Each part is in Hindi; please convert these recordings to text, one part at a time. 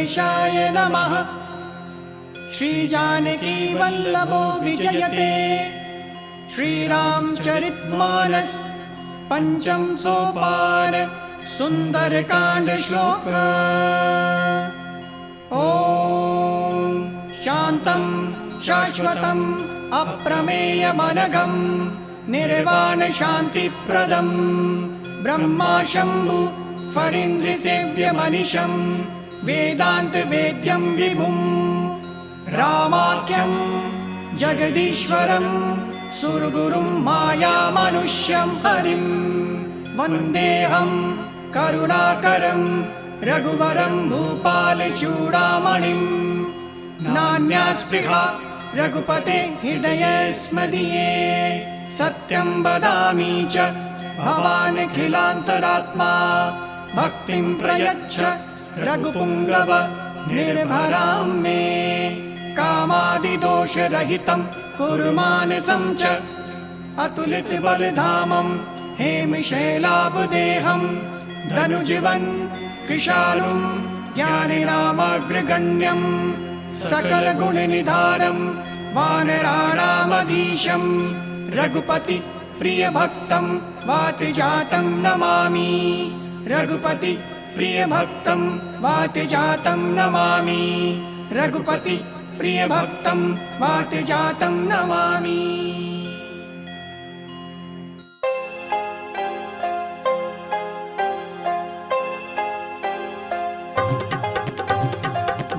वेंकटेशाय नमः। श्री जानकी वल्लभो विजयते। श्रीरामचरितमानस पंचम सोपान सुंदरकांड श्लोक। ओम शांतं शाश्वतं अप्रमेयमनघं निर्वाण शांतिप्रदं ब्रह्मा शंभु फणीन्द्रसेव्यमनिशं वेदांत वेद्यं विभुं रामाख्यं जगदीश्वरं सुरगुरुं मायामनुष्यं हरिं वन्देऽहं करुणाकरं रघुवरं भूपालचूडामणिं। नान्या स्पृहा रघुपते हृदयस्मदीये सत्यं वदामि च भवानखिलान्तरात्मा। भक्तिं प्रयच्छ रघुपुङ्गव निर्भरां मे। कामादिदोषरहितं कुरु मानसं च अतुलितबलधामं हेमशैलाभदेहं धनुजीवन् कृशालुं ज्ञानिनामग्रगण्यं सकलगुणनिधानं वानराणामधीशं रघुपति प्रियभक्तं वातिजातं नमामि। रघुपति प्रियभक्तं वातिजातं नमामि। रघुपति प्रियभक्तं वातिजातं नमामि।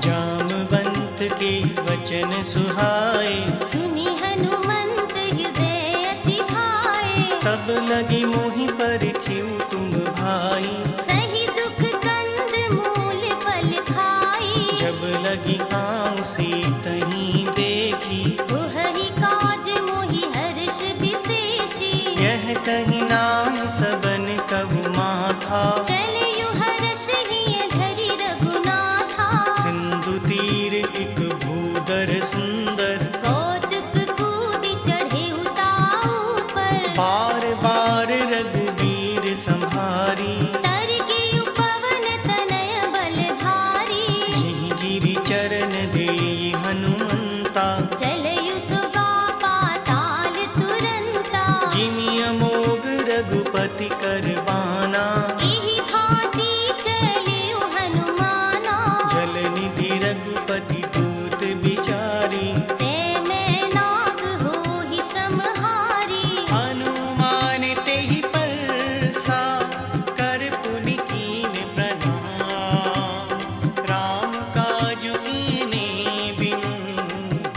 जामवंत के वचन सुहाए सुनी हनुमंत हृदय अति भाए। तब लगी मोहि पर खिउ तुम भाई। सही दुख कंद मूल फल खाई। जब लगी आऊं सीतहि देखी। तुहहि काज मोहि हर्ष विशेषी। यह कही नाम सबन कबु माथा। चलियु हर्ष हिय धरि रघुनाथा। सिंधु तीर एक भूदर सुंदर। कौतुक कूदि चढ़े उताऊ पर। बार बार रघुवीर संहारी। तर गियु पवन तनय बलधारी। जिहि गिरि चरण देई हनुमंता। चलयु सुगा पाताल तुरंता। जिमि अमोघ रघुपति करबाना। एहि भांति चलियु हनुमाना। जल निधि रघुपति दूत बिचारी। ते मैं नाग होहि श्रमहारी। हनुमान तेहि परसा कर पुनि कीन प्रणाम। राम काजु कीने बिनु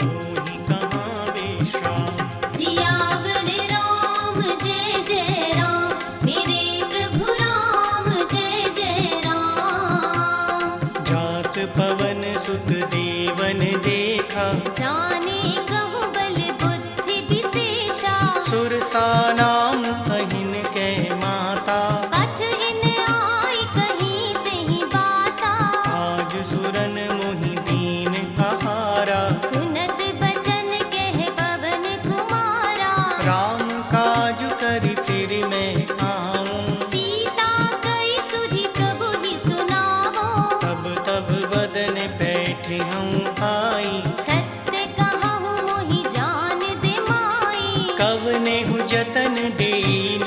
होहि कहाँ विश्राम। सियावर राम जय जय राम। मेरे प्रभु राम जय जय राम। जात पवन सुत देवन देखा। जाने कहु बल बुद्धि विशेषा। सुरसा नाम अहिन कै माता। पठ इन आय कहीं तहीं बाता। आज सुरन मोहि दीन आहारा। सुनत बचन कह पवन कुमारा। राम काज करि फिर मैं आऊं। सीता कई सुधि प्रभु ही सुनावो। तब तब बदन बैठे हूँ आई। सत्य कहूँ मोहि जान दे माई। कवने हूँ जतन दे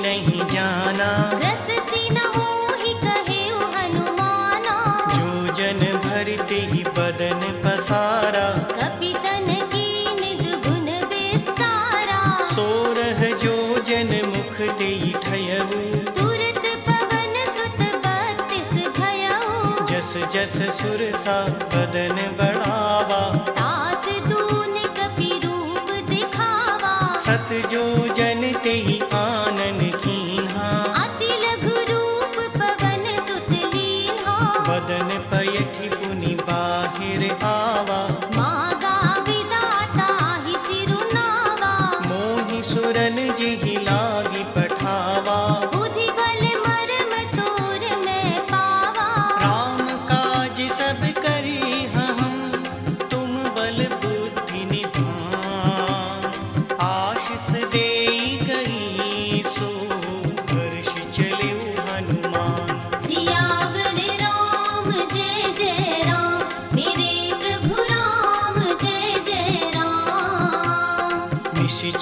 नहीं जाना। रस सीन मोहि कहेउ हनुमाना। जो जन भरते ही बदन पसारा। कपितन कीन दुगुन विस्तारा। सोरह जो जन मुख देई ठयऊ। तुरत पवन सुत बत्तिस भयउ। जस जस सुरसा बदन बढ़ावा। तास दून कपि रूप दिखावा। सत जो जन तेहि आनन कीन्हा। अति लघु रूप पवन सुत लीन्हा। बदन पयठि पुनि बाहिर आवा। मागा विदाता ही सिरुनावा। मोहि सुरन जेहि लागी पठावा। बुद्धि बल मरम तोर मैं पावा। राम काज सब करी हम तुम बल बुद्धि निधान। आशीष दे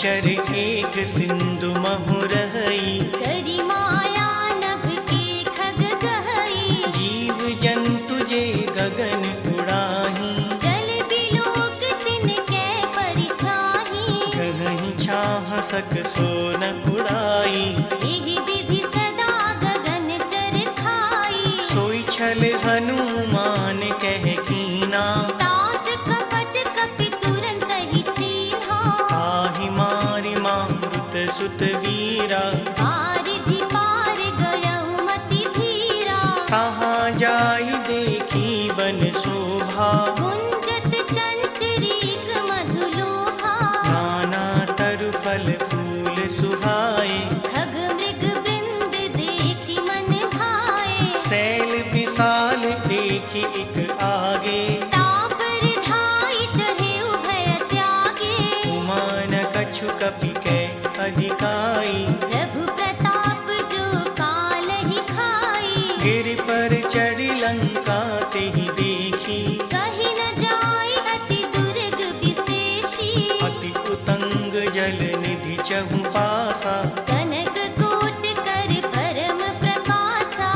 निश्चर एक सिंधु महुरहई, करी माया नभ के खग गहई, जीव जंतु जे गगन उड़ाही, जल बिलोक तिनके परिछाही, गहहि छाह सक सोन उड़ाई, एहि विधि सदा गगन चर खाई, सोई छल हनुमान कह कीना, तास कपट कपि तुरंत ही चीन्हा, ताहि मारि मारुत सुत वीरा, बारिधि पार गयहु मति धीरा, कहाँ जाई देखी बन शोभा, गुंजत चंचरीक मधुलोभा, नाना तरु फल फूल सुहाए, खग मृग वृंद देखी मन भाए, सैल विशाल देखी एक आगे, तापर धाई चढ़े उभय त्यागे, उमान कछु कपि कै अधिकाई, प्रभु प्रताप जो काल ही खाई, गिर पर चढ़ी लंका तेहि देखी, कही न जाय अति दुर्ग विशेषी, अति उतंग जल निधि चहु पासा, कनक कोट कर परम प्रकाशा,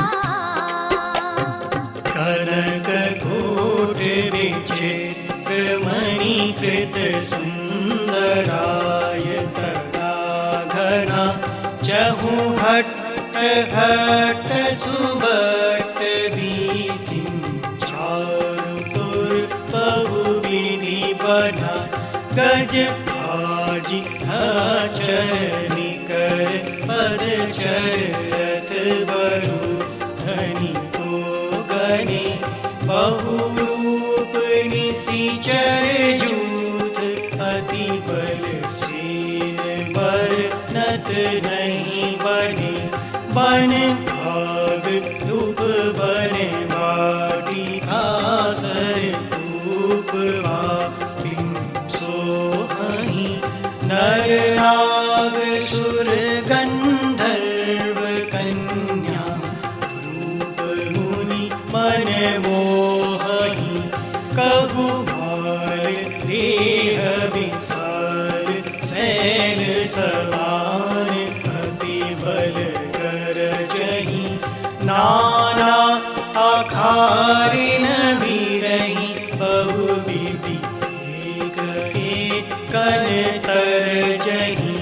कनक कोट विचित्र मणिकृत सुंदराय, तदा घना चहु हट हट सुबट रीति, चारुपुर बहु विधि बना, गज आजी चरनी कर पद चरत बरु, धनी को गने बहुरूप निशिचर जूथ, अति बल सेन बरनत नहीं बने, बन भाग धूप बने बाटी, आसर धूप भापिन सोहहि, नर नाग सुर गंधर्व कन्या, रूप मुनि मन मोहहि, कबु भार देह विसार, सैल समान अति बल गरजहि, नाना आखारिन बिरहि, बहु विधि एक कन तरजहि,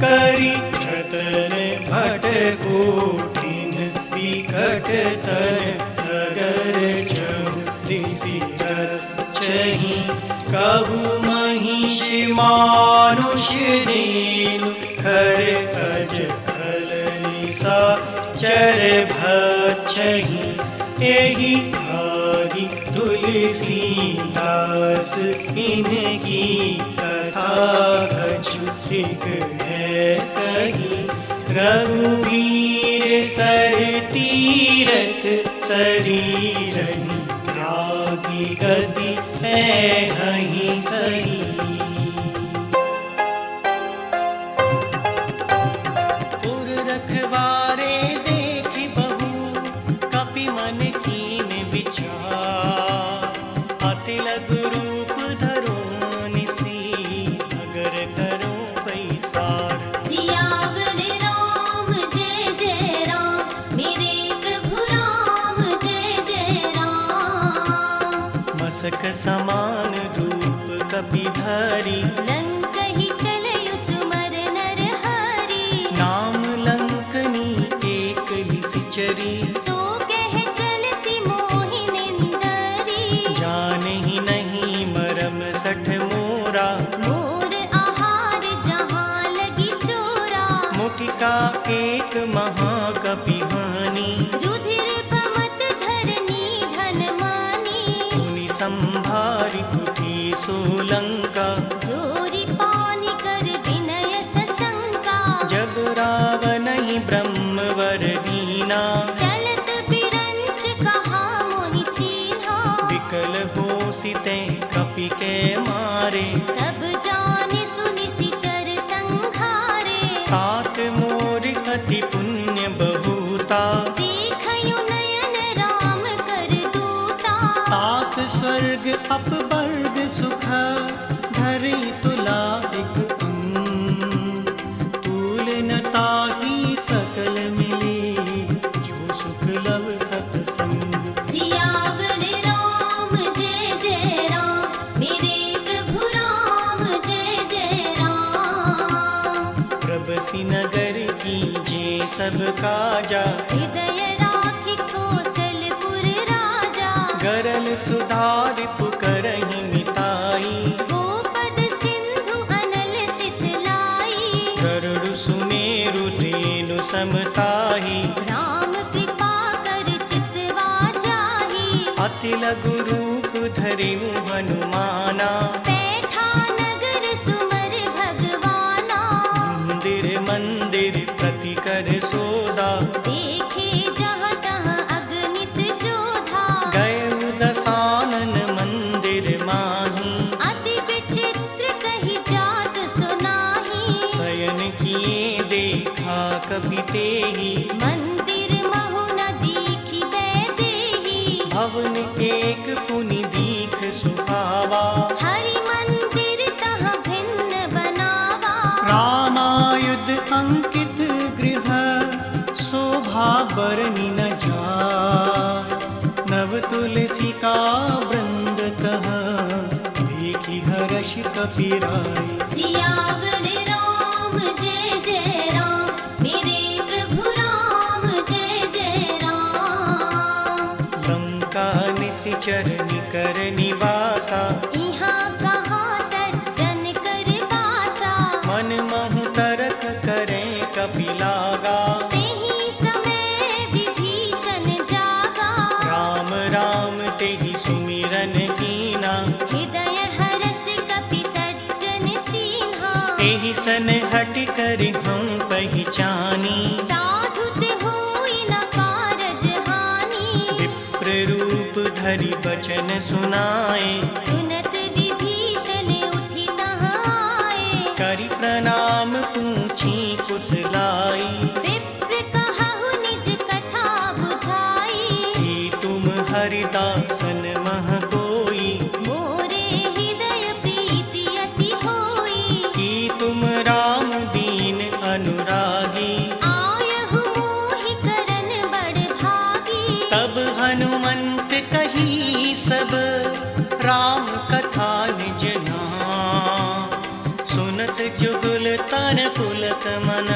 करि जतन भट कोठिन विकट तन, अगर चहु दिसि रचहि, कबु महिष मानुष देनु, खर अज खल निसा चर भक्षहि, एहि भागी तुलसी दास, इनकी कथा कछु एक है कही, रघुवीर सर तीरथ शरीरहि, त्यागी गति है हहि सही, पुर रखवारे देखि बहु, कपि मन कीन विचार, अति लघु रूप धरो निसी, अगर करो पैसार, सियावर राम जय जय राम, मेरे प्रभु राम जय जय राम, मसक समान रूप कपि धरी, लंक ही चलयु सुमर नर हरि, नाम लंकनी एक लिसिचरी, सो कह चलसि मोहि निंदरी, जानहि नहीं मरम सठ मोरा, मोर आहार जहाँ लगी चोरा, मुटिका एक महाकपि हानि, रुधिर पमत धरनी धन मानी, मुनि संभारि कुटी सोलंका, जोरी पानी कर विनय सशंका, जब रावण ही ब्रह्मवर दीना, चलत बिरंच कहा मोहि चीन्हा, विकल हो सिते कपि के मारे, तब जानि सुनि सिचर संघारे, तात मोर अति पुण्य बहुता, देखयु नयन राम कर दूता, तात स्वर्ग अपवर्ग सुख, धरि तुला एक सब काजा। हृदय राखि कौशलपुर राजा। गरल सुधार पुकरहि मिताई। गोपद सिंधु अनल सितलाई। गरुड़ सुमेरु रेणु समताही। राम कृपा कर चितवा जाहि। अति लघु रूप धरिउ हनुमाना। बैठा नगर सुमर भगवाना। मंदिर मंदिर प्रति कर सोदा। देखे जहाँ तहाँ अगणित जोधा। गए दसानन मंदिर माही। अति विचित्र कही जात सुनाही। शयन किए देखा कपि तेहि। मंदिर महु न दीखि वैदेही। भवन एक पुनि दीख सुहावा। हरि मंदिर तहाँ भिन्न बनावा। रामायुध अंकित गृह शोभा बरनि न जाय। नव तुलसी का वृंद तह देखी हर्ष कपिराय। सियावर राम जय जय राम। मेरे प्रभु राम जय जय राम। लंका निशिचर निकर निवासा। यहाँ कहाँ सज्जन कर बासा। मन महु तरक करें कपिलागा। तेहि समय विभीषण जागा। राम राम तेहि सुमिरन कीना। हृदय हर्ष कपि सज्जन चीन्हा। एहि सन हट कर हम पहचानी। साधु ते होई न कारज हानि। विप्र रूप धरि बचन सुनाए। सुनत विभीषण उठि तहाँ आए। करि प्रणाम पूछी कुशलाई। विप्र कहु निज कथा बुझाई। कि तुम हरिदासन मह कोई। मोरे हृदय प्रीति अति होई। कि तुम राम दीन अनुरागी। आयहु मोहि करन बड़ भागी। तब हनुमंत कही सब राम कथा निज नाम। सुनत जुगुल तन पुलक मन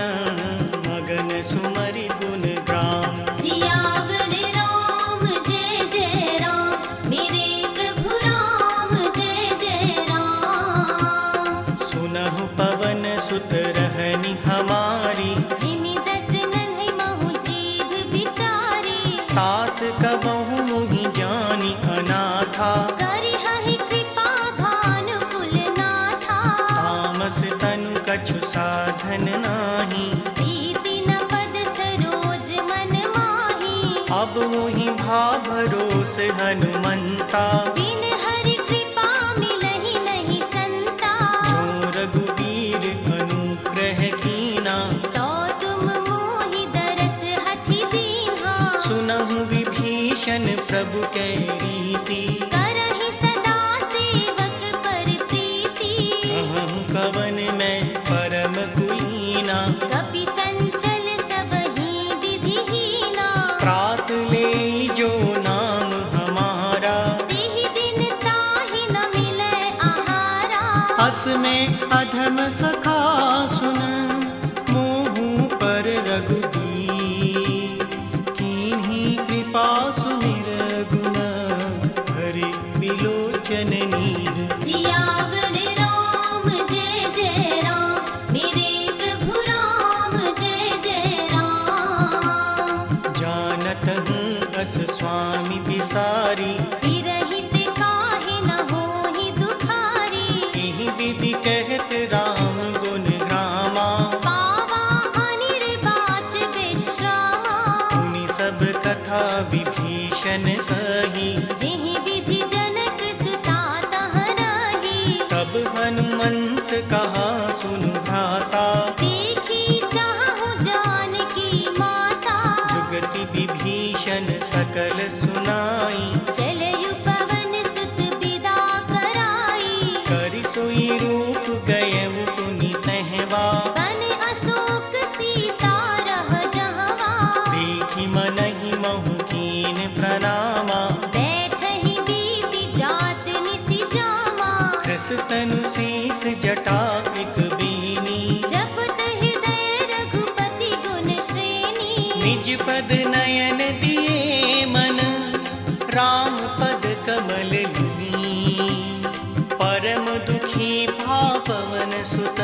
मगन सुमरि गुण ग्राम। सियावर राम जय जय राम। मेरे प्रभु राम जय जय राम। सुनहु पवन सुत रहनि हमारी। जिमि दस नन्हि महु जीव बिचारी। तात कबहु मुहि जानि अनाथा। करिहहि कृपा भानुकुल नाथा। तामस तनु कछु साधन नाही। प्रीति न पद सरोज मन माही। अब मुहि भा भरोस हनुमंता। बिन हरि कृपा मिलहि नहीं संता। जो रघुवीर अनुग्रह कीना। तो तुम मोहि दरस हठि दीन्हा। सुनहु विभीषण प्रभु कै रीति। करहि सदा सेवक पर प्रीति। कहूँ कवन मैं परम कुलीना। कपि चंचल सबहि विधिहीना। प्रात ले जो नाम हमारा। तेहि दिन ताहि न मिलै आहारा। अस में अधम सखा सुन मोहू पर रघुबीर। कीन्ही कृपा सुमिर गुण हरि बिलोचन नीर। सियावर राम जय जय राम। मेरे प्रभु राम जय जय राम। जानत हूँ अस स्वामी बिसारी। विरहित काहे न होहि दुखारी। एहि विधि कहत राम गुण ग्रामा। पावा अनिर्वाच विश्रामा। सुनि सब कथा विभीषण कही। जिहि विधि जनक सुता तह रही। तब हनुमंत कहा सुनु भ्राता। देखी चाहु जानकी माता। जुगति विभीषण सकल सुनाई। चलयु पवन सुत विदा कराई। करि सोई रूप गयउ पुनि तहवा। बन अशोक सीता रह जहवा। देखि मनहि महु कीन प्रणामा। बैठहि बीति जात निसि जामा। कृस तनु शीस जटा एक बीनी। जपत हृदय रघुपति गुण श्रेणी। निज पद नयन दिए मन, राम पद कमल लीन। परम दुखी भा पवन सुत,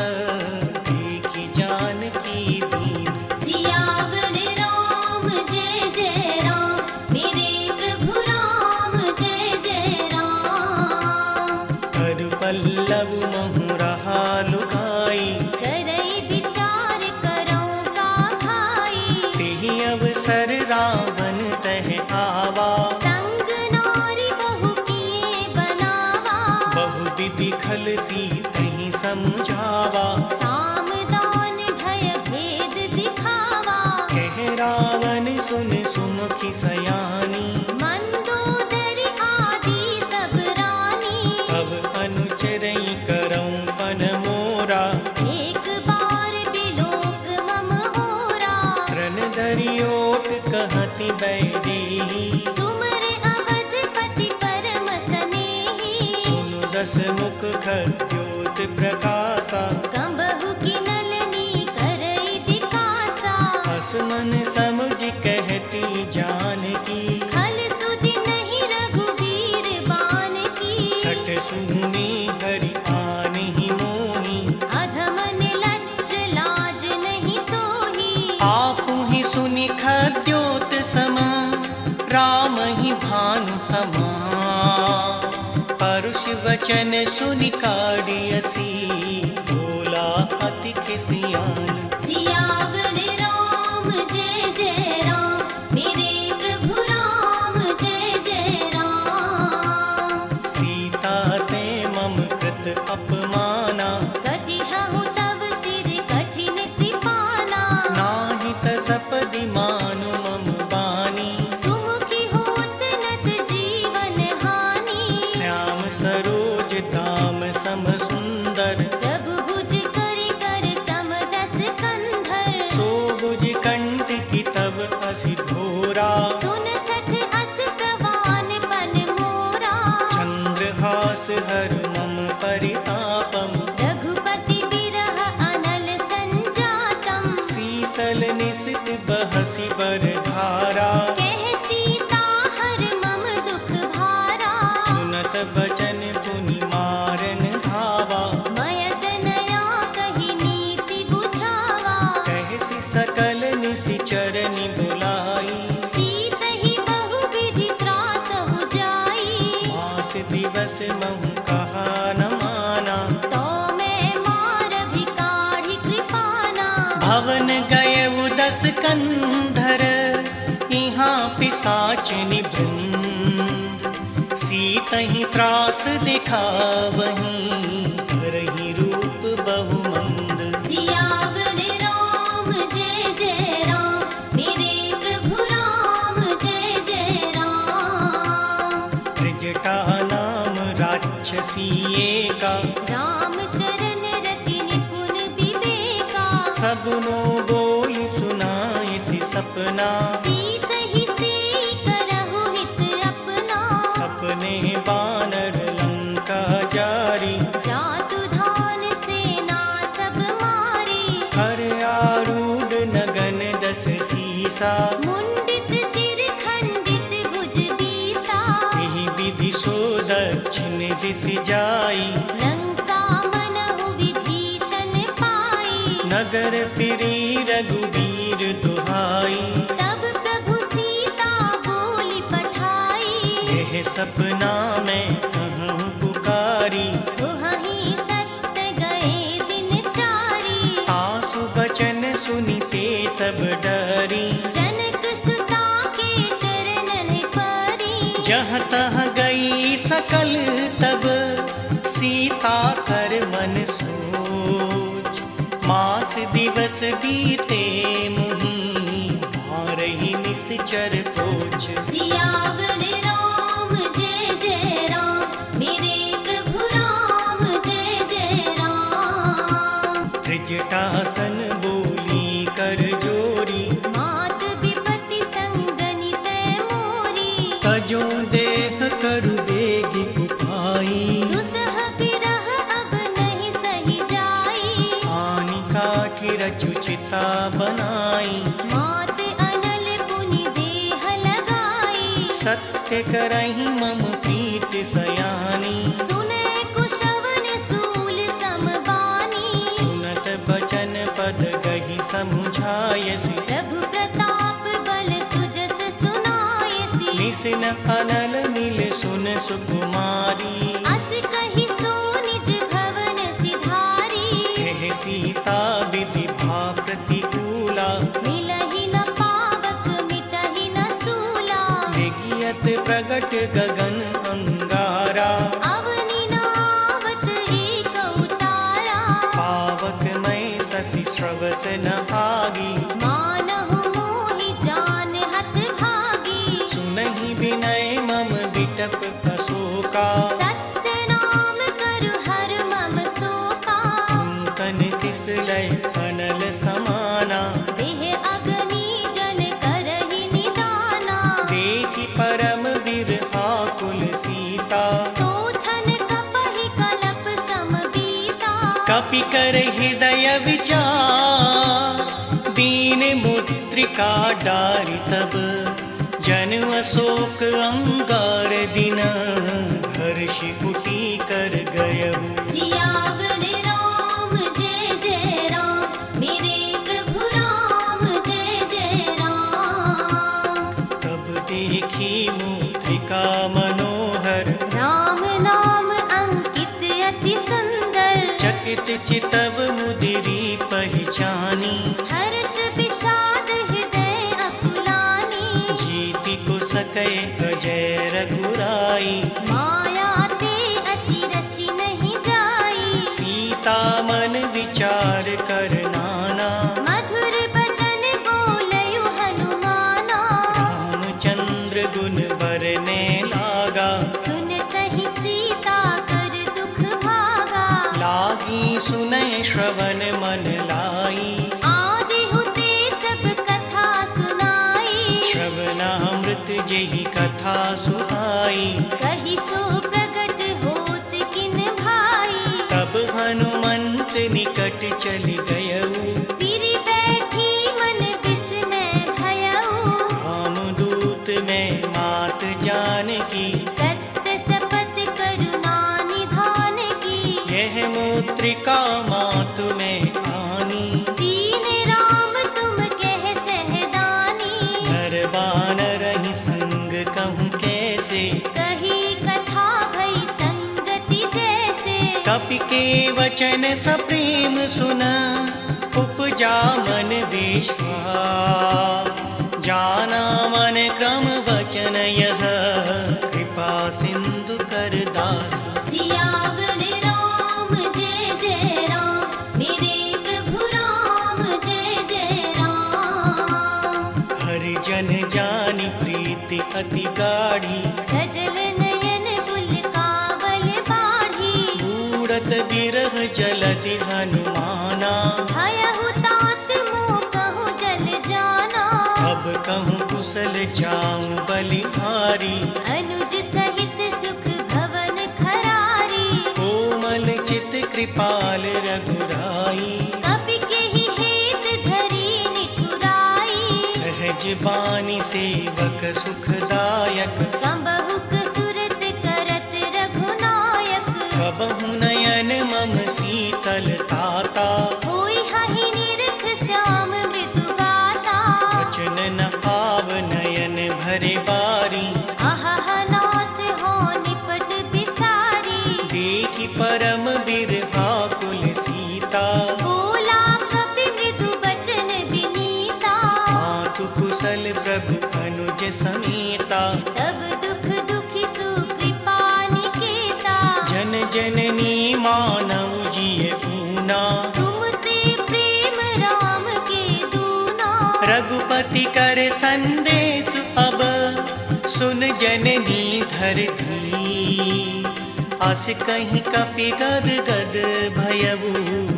देखी जानकी दीन। सियावर राम जय जय राम, मेरे प्रभु राम जय जय राम। कर पल्लव महु रहा लुकाई, करई विचार करौं का भाई। तेहि अवसर रावण तह आवा, संग नारी बहु किए बनावा। बहु विधि खल सी तहि समझावा। साम दान भय भेद दिखावा। कह रावण सुन सुमुखी सयानी, मंदोदरी आदि सब रानी। अब अनुचरई करऊं पन मोरा। एक बार बिलोक मम होरा। रण धरि ओट कहति बैदेही, सुमर अवधपति परम सनेही। सुनु दस मुख खद्योत प्रकाशा। कंबहु की नलनी करई विकासा। हस मन समुझ कहती जानकी, खल सुधि नहीं रघुवीर बान की। सठ सुनी हरि आनहि मोहि। अधम निलज्ज लाज नहीं तोही। आपु ही सुनि खद्योत सम, राम ही भानु समान। परुष वचन सुनि काढ़ियसी, बोला अति खिसियान। सियावर राम जय जय राम, मेरे प्रभु राम जय जय राम। सीता ते मम कृत अपमाना, कटिहउ तव सिर कठिन कृपाना। नाहि तसपदि मानु मम बानी। सुमुखी होत नत जीवन हानि। श्याम सरोज दाम सम सुंदर, प्रभु भुज करि कर समदस कंधर। सो भुज कंठ की तब असि घोरा। 69 अस प्रवान पन मोरा। चंद्रहास हर मम परितापम, रघुपति बिरह अनल संजातम। शीतल निशित बहसि बर धारा। कह सीता हर मम दुख भारा। सुनत बचन पुनि मारन धावा। मयत नया कही नीति बुझावा। कहसि सकल निशिचरनि बुलाई। सीतहि बहु विधि त्रासहु जाई। मास दिवस महु कहा न माना। तो मैं मार भी काढ़ी कृपाना। भवन गए उदस कंधर, यहाँ पिसाच निवृंद। सीतहि त्रास दिखावहीं, धरहि रूप बहु मंद। सियावर राम जय जय राम, मेरे प्रभु राम जय जय राम। त्रिजटा नाम राक्षसी एका, रामचरण रति निपुण विवेका। सबनो बोली सुनाइसि सपना। सीतहि सेई करहु हित अपना। सपने बानर लंका जारी, जातु धान सेना सब मारी। हर आरूढ़ नगन दस सीसा। मुंडित सिर खंडित भुज बीसा। यही विधि सो दक्षिण दिस जाई। लंका मनहु विभीषण पाई। नगर फिरी रघुवीर दुहाई। तब प्रभु सीता बोली पठाई। यह सपना में कहूँ पुकारी। दुहहि सत्य गए दिन चारी। आसु बचन सुनिते सब डरी। जनक सुता के चरणन परी। जहाँ तहाँ गई सकल तब, सीता कर मन सोच। मास दिवस बीते मुहि, मारहि निश्चर पोछ। सियावर राम जय जय राम, मेरे प्रभु राम जय जय राम। त्रिजटासन बोली कर जोरी। मात विपति संगनि तै मोरी। तजो देह करु बेगी उपाई। दुसह बिरह अब नहीं सही जाई। आनि काठी रचु चिता बनाई। मात अनल सत्य करहि मम प्रीत सयानी। सुने कुशवन सूल समबानी। सुनत बचन पद गहि समुझायसि। प्रभु प्रताप बल सुजस सुनायसि। निसिन अनल मिल सुन सुकुमारी। अस कहि सो निज भवन सिधारी। कह सीता विधि भा प्रतिकूला। मिलहि न पावक मिटहि न सूला। लेगियत प्रगट गगन अंगारा। अवनि नावत एक उतारा। पावक मैं शशि स्रवत न भागी। मानहु मोहि जान हत भागी। सुनहि विनय मम बिटप अशोका। सत्य नाम करु हर मम शोका। तन तिस लय अनल समाना। देह अग्नि जन करहि निदाना। देखि परम बिरहा कुल सीता। सोछन कपहि कलप समबीता। कपि कर हृदय विचार। दीन मुद्रिका डारि तब। जन अशोक अंगार दिन। हर्षि उठी कर गयहु। सियावर राम जय जय राम। मेरे प्रभु राम जय जय राम। तब देखी मुद्रिका मनोहर। राम नाम अंकित अति सुंदर। चकित चितव मुदिरी पहचानी। हर्ष विषाद हृदय अकुलानी। जीति को सकै अजय रघुराई। माया ते असी रचि नहीं जाई। सीता मन विचार कर नाना। मधुर बचन बोलयु हनुमाना। रामचंद्र गुण बरने लागा। सुनतहि सीता कर दुख भागा। लागी सुनय श्रवण मन लाई। आदि हुते सब कथा सुनाई। श्रवणामृत जेहि कथा सुहाई। कहि सो प्रगट होत किन भाई। तब हनुमंत निकट चल गयऊ। पिरि बैठी मन विस्मय भयऊ। रामदूत में मात जानकी। सत्य शपथ करुणा निधान की। यह मुद्रिका मातु में आनी। दीन राम तुम कह सहदानी। नर बानर ही संग कहूँ कैसे। कही कथा भई संगति जैसे। कपि के वचन सप्रेम सुना। उपजा मन विश्वास। जाना मन क्रम वचन यह। कृपा सिंधु कर दास। सियावर राम जय जय राम। मेरे प्रभु राम जय जय राम। हरिजन जानि प्रीति अति गाढ़ी। सजल नयन बुल कावल बाढ़ी। बूढ़त बिरह जलधि हनुमाना। भयहु तात मोह कहूँ जल जाना। अब कहूँ कुशल जाऊं बलिहारी। अनुज सहित सुख भवन खरारी। कोमल चित कृपाल रघुराई। कपि केहि हेत धरी निठुराई। सहज बानी सेवक सुखदायक। कंबहुक सुरत करत रघुनायक। कबहु नयन मम शीतल ताता। होई हहि निरख श्याम मृदु गाता। वचन न आव नयन भरे बारी। अहह नाथ हो निपट बिसारी। देखि परम बिरहा कुल सीता। बोला कपि मृदु बचन विनीता। मातु कुशल प्रभु अनुज समेता। तब दुख दुखी सुकृपा निकेता। जन जननी मानव जिय पूना। तुम ते प्रेम राम के दूना। रघुपति कर संदेश अब। सुन जननी धर धी। अस कहीं कपि गद गद भयऊ।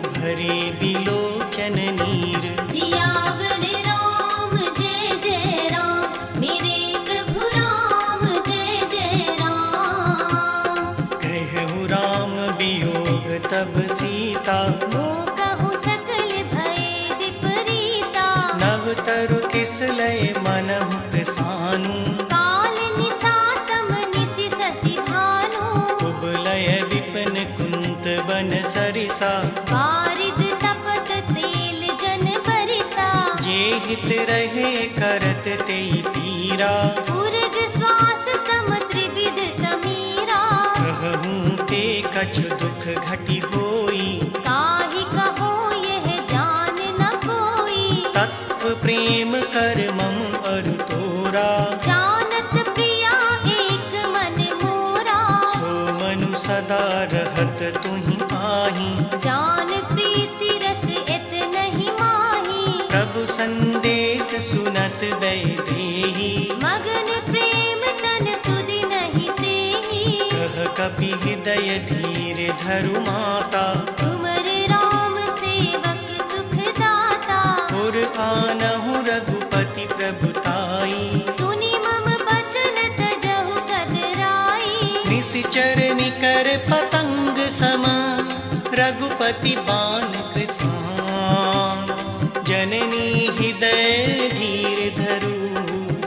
भरे बिलोचन नीर। सियावर राम जय जय राम। मेरे प्रभु राम जय जय राम। कहु राम वियोग तब सीता। मोह कहु सकल भय विपरीता। नव तरु किस लय मनहु प्रसानु। काल निस समेत रहे करत तेई पीरा। उर्ग श्वास सम त्रिविध समीरा। कहूँ ते कछु दुख घटी होई। काहि कहो यह जान न कोई। तत्व प्रेम कर मम अरु तोरा। जानत प्रिया एक मन मोरा। सो मनु सदा रहत तुहि आही। जान प्रीति रस इत नहीं माही। प्रभु संदेश सुनत वैदेही। मगन प्रेम तन सुधि नहीं तेहि। कह कपि हृदय धीर धरु माता। सुमर राम सेवक सुख दाता। पुर आनहु रघुपति प्रभुताई। सुनि मम बचन तजहु कदराई। निश्चर निकर पतंग सम रघुपति बाण कृसान। जननी हृदय धीर धरु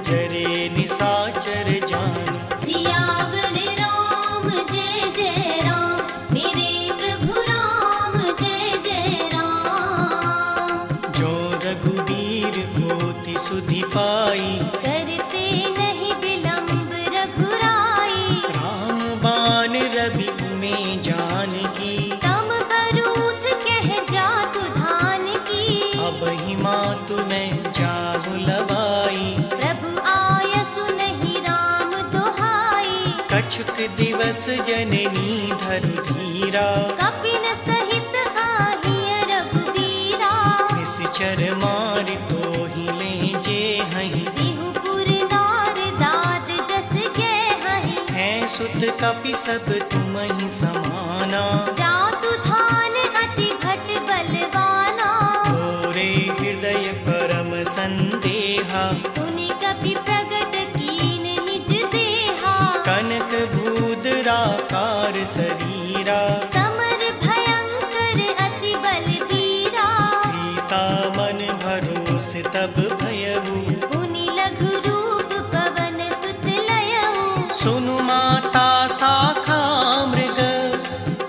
जरे निसाचर जान। सियावर राम जय जय राम। मेरे प्रभु राम जय जय राम। जो रघुवीर होति सुधि पाई। करते नहीं विलंब रघुराई। राम बाण रवि में जानकी। तम बरूथ कह जातु धान की। अब ही मातु में जाहु लवाई। प्रभु आयसु नहीं राम दुहाई। कछुक दिवस जननी धरु धीरा। कपिन सहित आहिय रघुबीरा। निश्चर मारि तोहि ले जे हहि। तिहुपुर नार दाद जस गे हहि। है सुत कपि सब तुमहि समाना। जातु धान अति भट बलवाना। तोरे हृदय परम संदेहा। सुनि कपि प्रगट कीन निज देहा। कनक भूधराकार शरीरा। समर भयंकर अति बलबीरा। सीता मन भरोस तब भयउ। मुनि लघु रूप पवन सुत लयऊ। सुनु माता शाखा मृग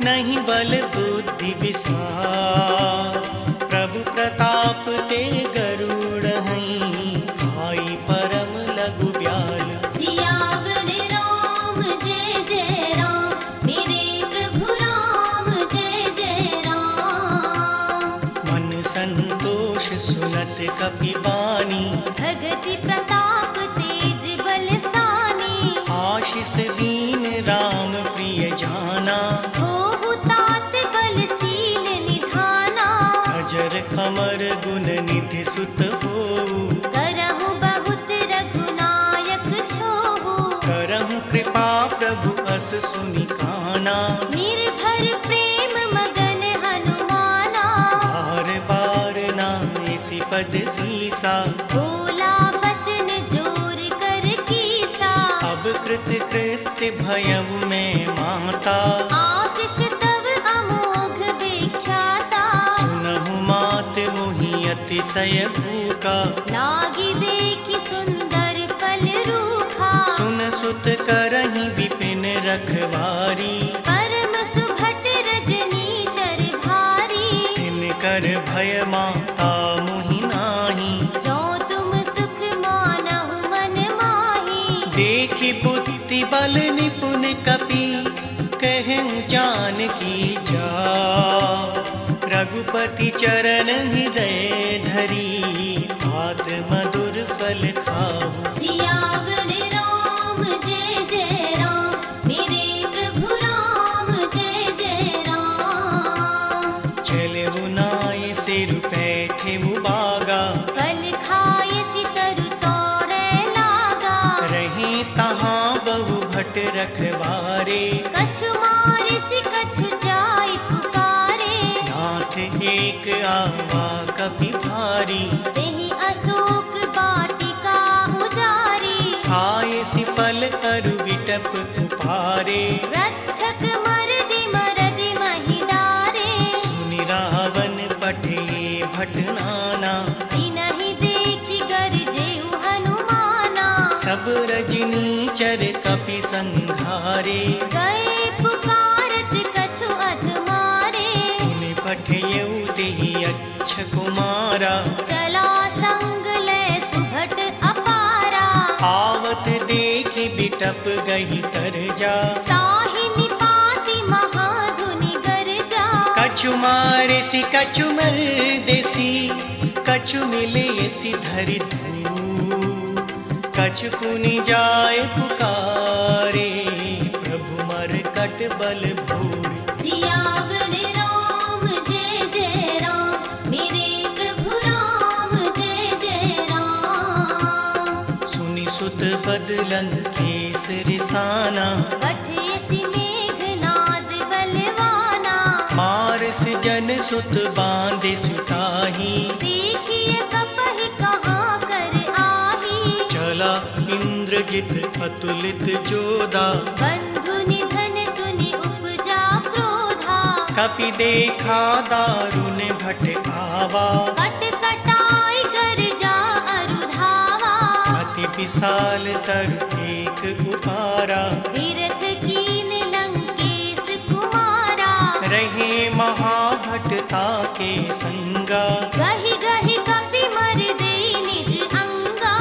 नहीं बल बुद्धि विसार। प्रभु प्रताप ते गरुड़ हैं खाई परम लघु ब्याल। सियावर राम जय जय राम। मेरे प्रभु राम जय जय राम। मन संतोष सुनत कपि बानी। भगति प्रताप तेज बलसानी। आशीष दीन राम प्रिय जाना। होहु तात बलशील निधाना। अजर अमर गुण निधि सुत होऊ। करहु बहुत रघुनायक छोहु। करहु कृपा प्रभु अस सुनि काना। निर्भर प्रेम मगन हनुमाना। बार बार नाइसी पद सीसा। बोला बचन जोर कर कीसा। अब कृत कृत्य भयउ में माता। आशीष तव अमोघ विख्याता। सुनहु मात मोहि अतिशय भूखा। लागी देखि सुंदर फल रूखा। सुन सुत करहि विपिन रखवारी। परम सुभट रजनी चर भारी। तिनकर भय माता मोहि नाही। जो तुम सुख मानहु मन माही। देखि बुद्धि बल निपुण कपि कहूँ जानकी जा। रघुपति चरण हृदय धरी। तात मधुर फल खाहु। सियावर राम जय जय राम। मेरे प्रभु राम जय जय राम। चलहु नाय सिर पैठेहु बागा। फल खाय सितरु तोरे लागा। रहे तहाँ बहु भट रखवारे। कछु मारिसि कछु जाय पुकारे। नाथ एक आवा कपि भारी। तेहि अशोक वाटिका उजारी। खाए सिफल अरु विटप कुपारे। रक्षक मरदि मरदि महि डारे। सुनि रावण पठे भट नाना। तिनहि देखि गरजेउ हनुमाना। सब रजनी चर कपि संघारे। गए पुकारत कछु अधमारे। उन पठयउ देहि अच्छ कुमारा। चला संग ले बात देखी बिटप गई तर जा, ताहि निपाति महाधुनि गरजा। कछु मारे सी कछु मर देसी, कछु मिले सी धरि धू, कछु पुनि जाए पुकारे, प्रभु मर कट बल भूर। सियावर राम जय जय राम, मेरे प्रभु राम जय जय राम। सुनि सुत बदलन केस रिसाना, पठयसि मेघनाद बलवाना। मारस जन सुत बांधे सुताही, देखिए कपहि कहाँ कर आही। चला इंद्रजित अतुलित जोधा, बंधु निधन सुनि उपजा क्रोधा। कपि देखा दारुण भट आवा, कट कटाई गरजा अरुधावा। अति विशाल तर एक उपारा, विरथ कीन लंकेश कुमारा। रहे महाभटता के संगा, गहि गहि कपि मर देई निज अंगा।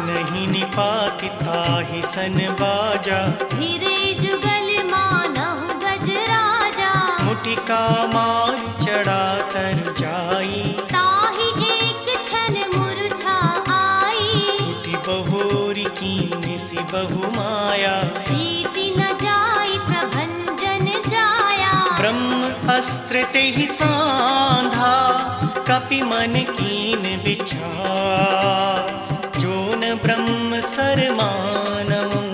नहीं निपाति ताहि सन बाजा, धीरे जुगल मानहु गजराजा। मुटिका मार चढ़ा तर जाई, ताहि एक क्षण मूर्छा आई। उठी बहोरी कीन सी बहु माया, जीति न जाई प्रभंजन जाया। ब्रह्म अस्त्र तेहि सांधा, कपि मन कीन विचार। जो न ब्रह्म सर मानवं,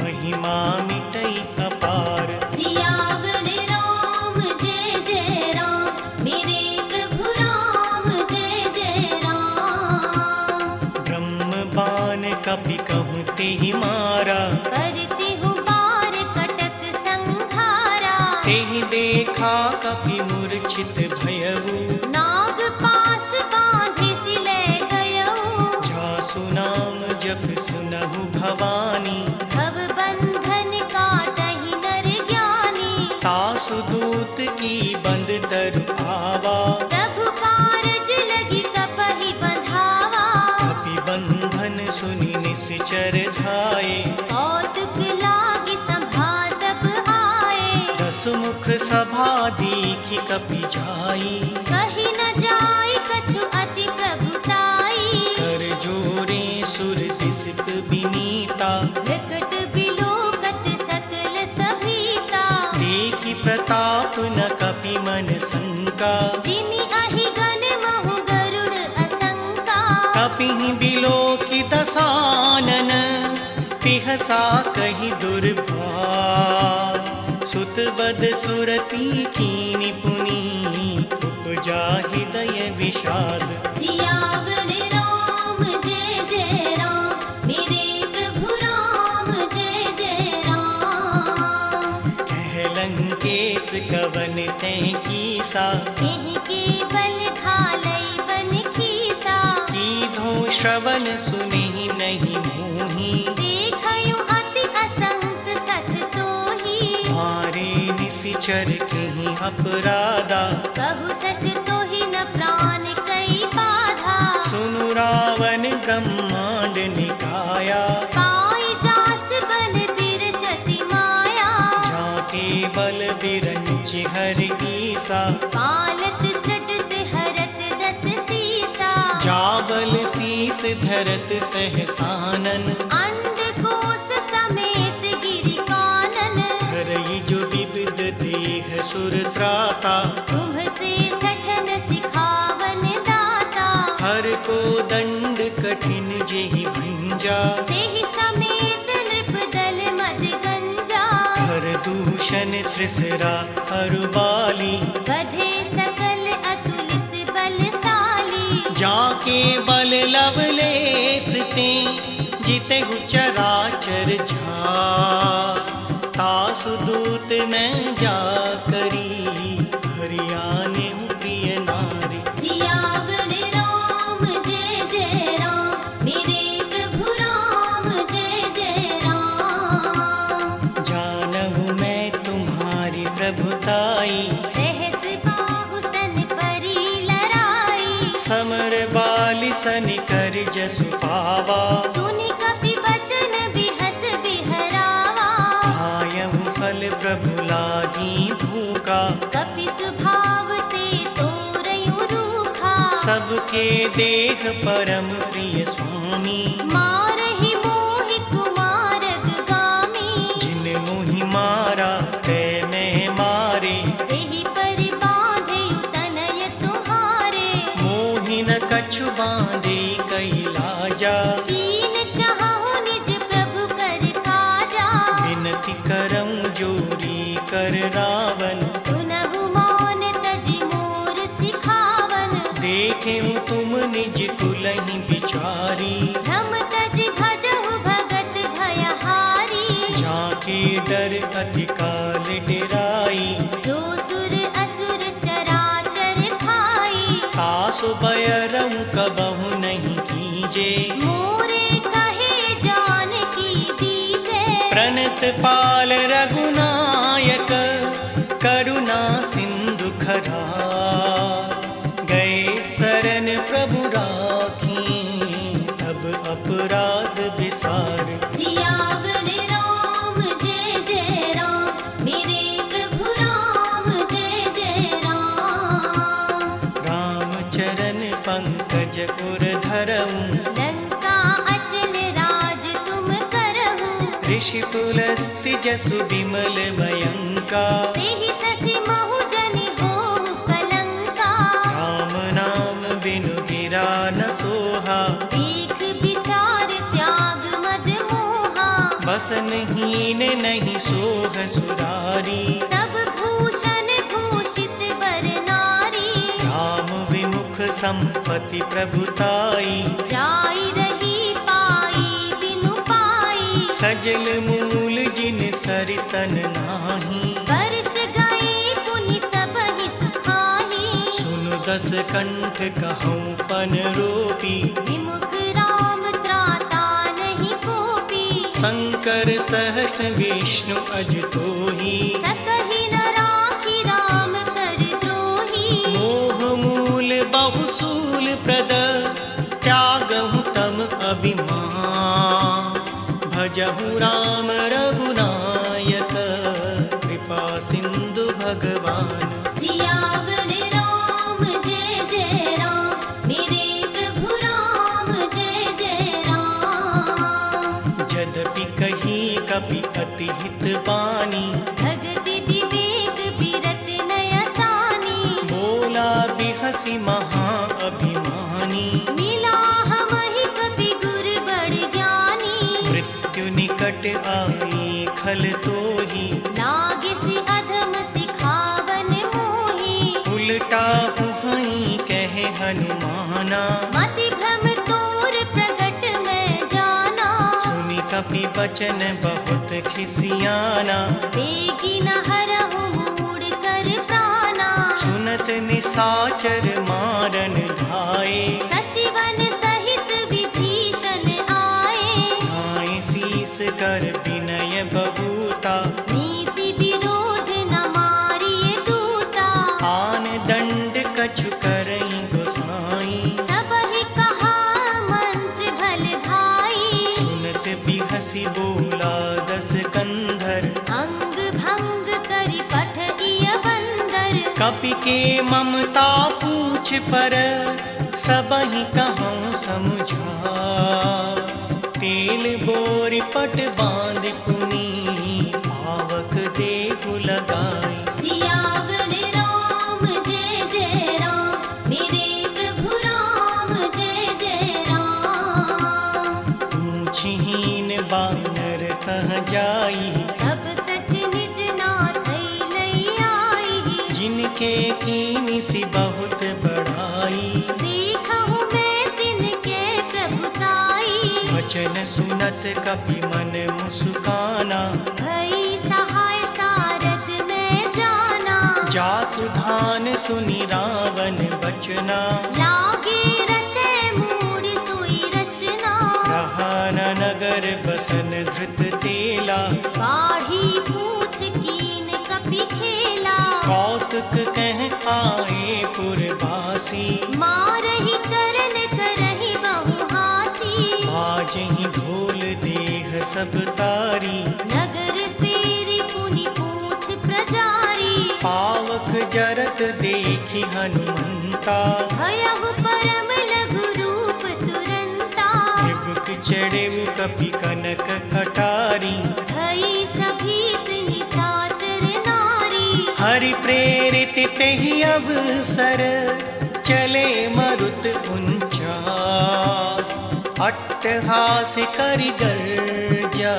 महिमा मिटई अपार। सियावर राम जय जय राम, मेरे प्रभु राम जय जय राम। ब्रह्म बाण कपि कहूँ तेहि मारा, करतिहु पार कटक संहारा। तेहि देखा कपि मूर्छित भयउ, नाग पास बांधे सिले गयऊ। जासु नाम जप सुनहु भवानी, भव बंधन काटहि नर ज्ञानी। तासु दूत की बंद तरु आवा, प्रभु कारज लगी कपहि बंधावा। कपि बंधन सुनि निश्चर धाये, कौतुक लागी सभा सब आए। दस मुख सभा दीखि कपि जाई, कही न जाय कछु अति प्रभुताई। कर जोरे सुर दिसिप विनीता, विकट बिलोकत सकल सभीता। देखि प्रताप न कपि मन शंका, जिमि अहि गण महु गरुड़ असंका। कपिहि बिलोकि दसानन, पिहसा कहि दुर्भार। सुत बद सुरती कीनि पुनि, उपजा हृदय विषाद। सियावर राम जय जय राम, मेरे प्रभु राम जय जय राम। कह लंकेश कवन तैं कीसा, सिंह के बल घालई बन खीसा। कीधो श्रवण सुनि नहीं मोही, देखयु अति असंक सठ तोही। मारे निशिचर कहीं अपराधा, कहु सठ तोही न प्राण कई बाधा। सुनु रावण ब्रह्मांड निकाया, पाई जास बल बिरचति माया। जाके बल बिरंच हर ईसा, पालत सृजत हरत दस सीसा। जाबल शीस धरत सहसानन, अंडकोश समेत गिरि कानन। धरई जो विविध देह सुर त्राता, तुम से सठन सिखावन दाता। हर को दंड कठिन जेहि भंजा, तेहि समेत नृप दल मद गंजा। हर दूषण त्रिसरा अरुबाली, बधे सकल अतुलित बलशाली। जाके बल लवलेस ते, जितेहु चराचर झार। तासु दूत मैं जा करी, हरियाणे प्रिय नारी। सियावर राम जय जय राम, मेरे प्रभु राम जय जय राम। जानहु मैं तुम्हारी प्रभुताई, सहस बाहु सन परी लड़ाई। समर बालि सन कर जसु पावा। सुनि कपि बचन सबके देह परम प्रिय स्वामी। मारहि मोहि कुमारग गामी। जिन मोहि मारा ते मैं मारे, तेहि परि बाँधेउ तनय तुम्हारे। मोहि न कछु बाँधे कैलाजा, कीन चाहु निज प्रभु कर काजा। विनती करऊं जोरी कर रावण, सुनहु मान तजि मोर सिखावन। देखें तुम निज कुलहि बिचारी, भ्रम तजि भजहु भगत भयहारी। जाके डर अति काल डेराई, जो सुर असुर चराचर खाई। तासु बयरऊं कबहु नहीं कीजे, मोरे कहे जानकी दीजे। प्रणत पाल रघुनायक, करुणा सिंधु खरा। गए शरण प्रभु राखी, अब अपराध विसार। सियावर राम जय जय राम, मेरे प्रभु राम जय जय राम। राम चरण पंकज उर धरऊं, लंका अचल राज तुम करहु। ऋषि पुलस्त्य जसु विमल भयंका। तेहि ससि महु जनि होहु कलंका। राम नाम बिनु गिरा न सोहा, देख विचार त्याग मद मोहा। बसनहीन नहीं सोह सुरारी। सब भूषण भूषित वर नारी। राम विमुख संपत्ति प्रभुताई, जाई रही पाई बिनु पाई। सजल मूल जिन सरितन नाही। वर्ष गए पुनि तबहि सुखाही। सुनु दस कंठ कहूँ पन रोपी, विमुख राम त्राता नहीं कोपी। शंकर सहस्र विष्णु अजतोही। सकहि न राखी राम कर द्रोही। मोह मूल बहुसूल प्रद, त्यागहु तम अभिमान। भजहु राम रघुनायक, कृपा सिंधु भगवान। सियावर राम जय जय राम, मेरे प्रभु राम जय जय राम। यद्यपि कही कपि अति हित बानी, भगति विवेक बिरत नयसानी। बोला बिहसी महा अभिमानी। मिला हमहि कपि गुर बड़ ज्ञानी। मृत्यु निकट आई खल तोही, लागिसि अधम सिखावन मोही। उल्टा हुहई कहे हनुमाना। मति भ्रम तोर प्रगट मैं जाना। सुनि कपि बचन बहुत खिसियाना, बेगी न हरहु मूढ़ कर प्राणा। सुनत निसाचर मारन धाये। सचिवन सहित विभीषण आए। नाय शीस कर विनय बबूता, नीति विरोध न मारिए दूता। आन दंड कछु करई गोसाई। सबहि कहा मंत्र भल भाई। सुनत बिहसी बोला दस कंधर, अंग भंग करि पठइय बंदर। कपि के ममता पूछ पर, सबहि कहूँ समुझा। तेल बोर पट बांध पुनी, आवक देहु लगाई। सियावर राम जय जय राम, मेरे प्रभु राम जय जय राम। पूछहीन बानर कह जाई, तब सठ निज नाथ लई आई। जिनके कीनी सी बहुत बढ़ाई। देखहु मैं तिनके प्रभुताई। वचन सुनत कपि मन मुस्काना, भई सहाय सारथ मैं जाना। जातु धान सुनि रावण बचना। लागे रचै मूढ़ सोई रचना। रहा न नगर बसन धृत तेला, बाढ़ी पूछ कीन कपि खेला। कौतुक कह आए पुरवासी। मारहि चरण करहि बहु हासी। बाजहि ढोल देह सब तारी, नगर फेरि पुनि पूछ प्रजारी। पावक आँख जरत देखी हनुमंता, भयहु परम लघु रूप तुरंता। निबुक चढ़े कपि कनक अटारी, भई सभीत निशाचर नारी। हरि प्रेरित तेहि अवसर, चले मरुत उनचास। अट्टहास करि गर्जा,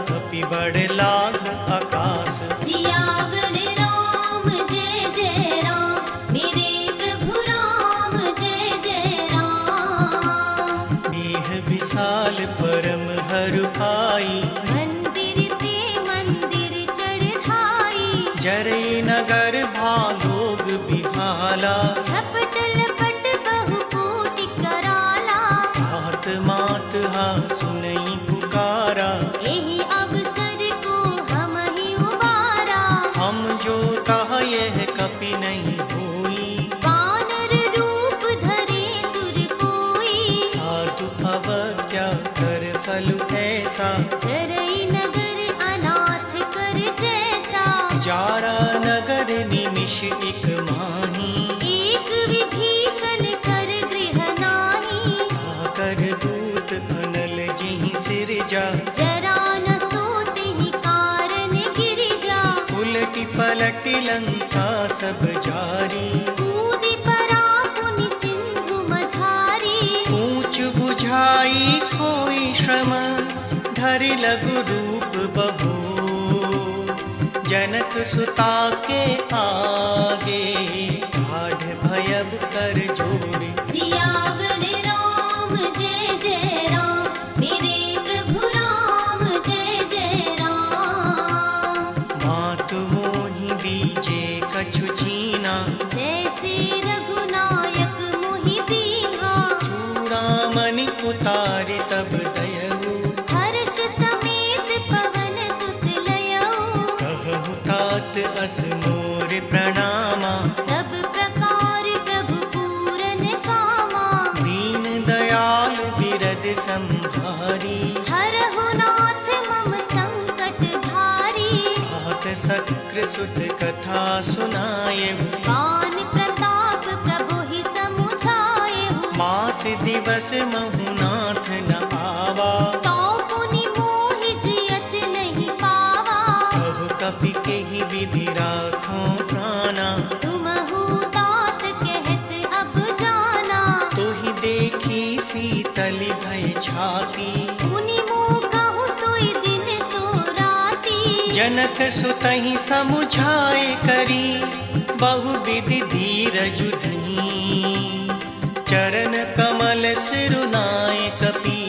कपि बड़ लाग आकाश। सियावर राम जय जय राम, मेरे प्रभु राम जय जय राम। देह विशाल परम हरु आई, मंदिर ते मंदिर चढ़ाई। जरै नगर भालोग बिहाला, झपटल पट बहु कोटि कराला। हाथ मात हा सुनई पुकारा, एहि अवसर को हम ही उबारा। हम जो कहा यह कपि नहीं होई। वानर रूप धरे सुर कोई, साधु अवज्ञा कर फल ऐसा। चरई नगर अनाथ कर जैसा। जारा नगर निमिष एक माही, एक विभीषण कर गृह नाही। आकर दूत अनल जिहि सिरजा। जरा न सोते कारण गिरिजा। उलटी पलटी लंका सब जारी, कूदि परा पुनि सिंधु मझारी। ऊंच बुझाई कोई श्रम, धरि लघु रूप बहो। जनक सुता के आगे, ठाढ़ भयब कर जोड़ी। सियावर राम जय जय राम, मेरे प्रभु राम जय जय राम। मातु मोहि बीजे कछु चीना, जैसे रघुनायक मोहि दीन्हा। चूड़ामणि उतारि तब दयऊ। हर्ष समेत पवन सुत लयऊ। कहु तात अस मोर प्रणामा, सब प्रकार प्रभु पूरन कामा। दीन दयाल बिरद संभारी। हरहु नाथ मम संकट भारी। तात सक्र सुत कथा सुनायहु, पान प्रताप प्रभु ही समुझायहु। मास दिवस महु नाथ न आवा। तो पुनि मोहि जियत नहीं पावा। कहु कपि केहि विधि राखो प्राणा, तुमहु तात कहत अब जाना। तोहि देखी शीतलि भय छाती। मुनि मोह कहु सोई दिन सो राती। जनक सुतहि समुझाए करी, बहुविधि धीरजु धीं। चरण कमल सिरुनाए कपि,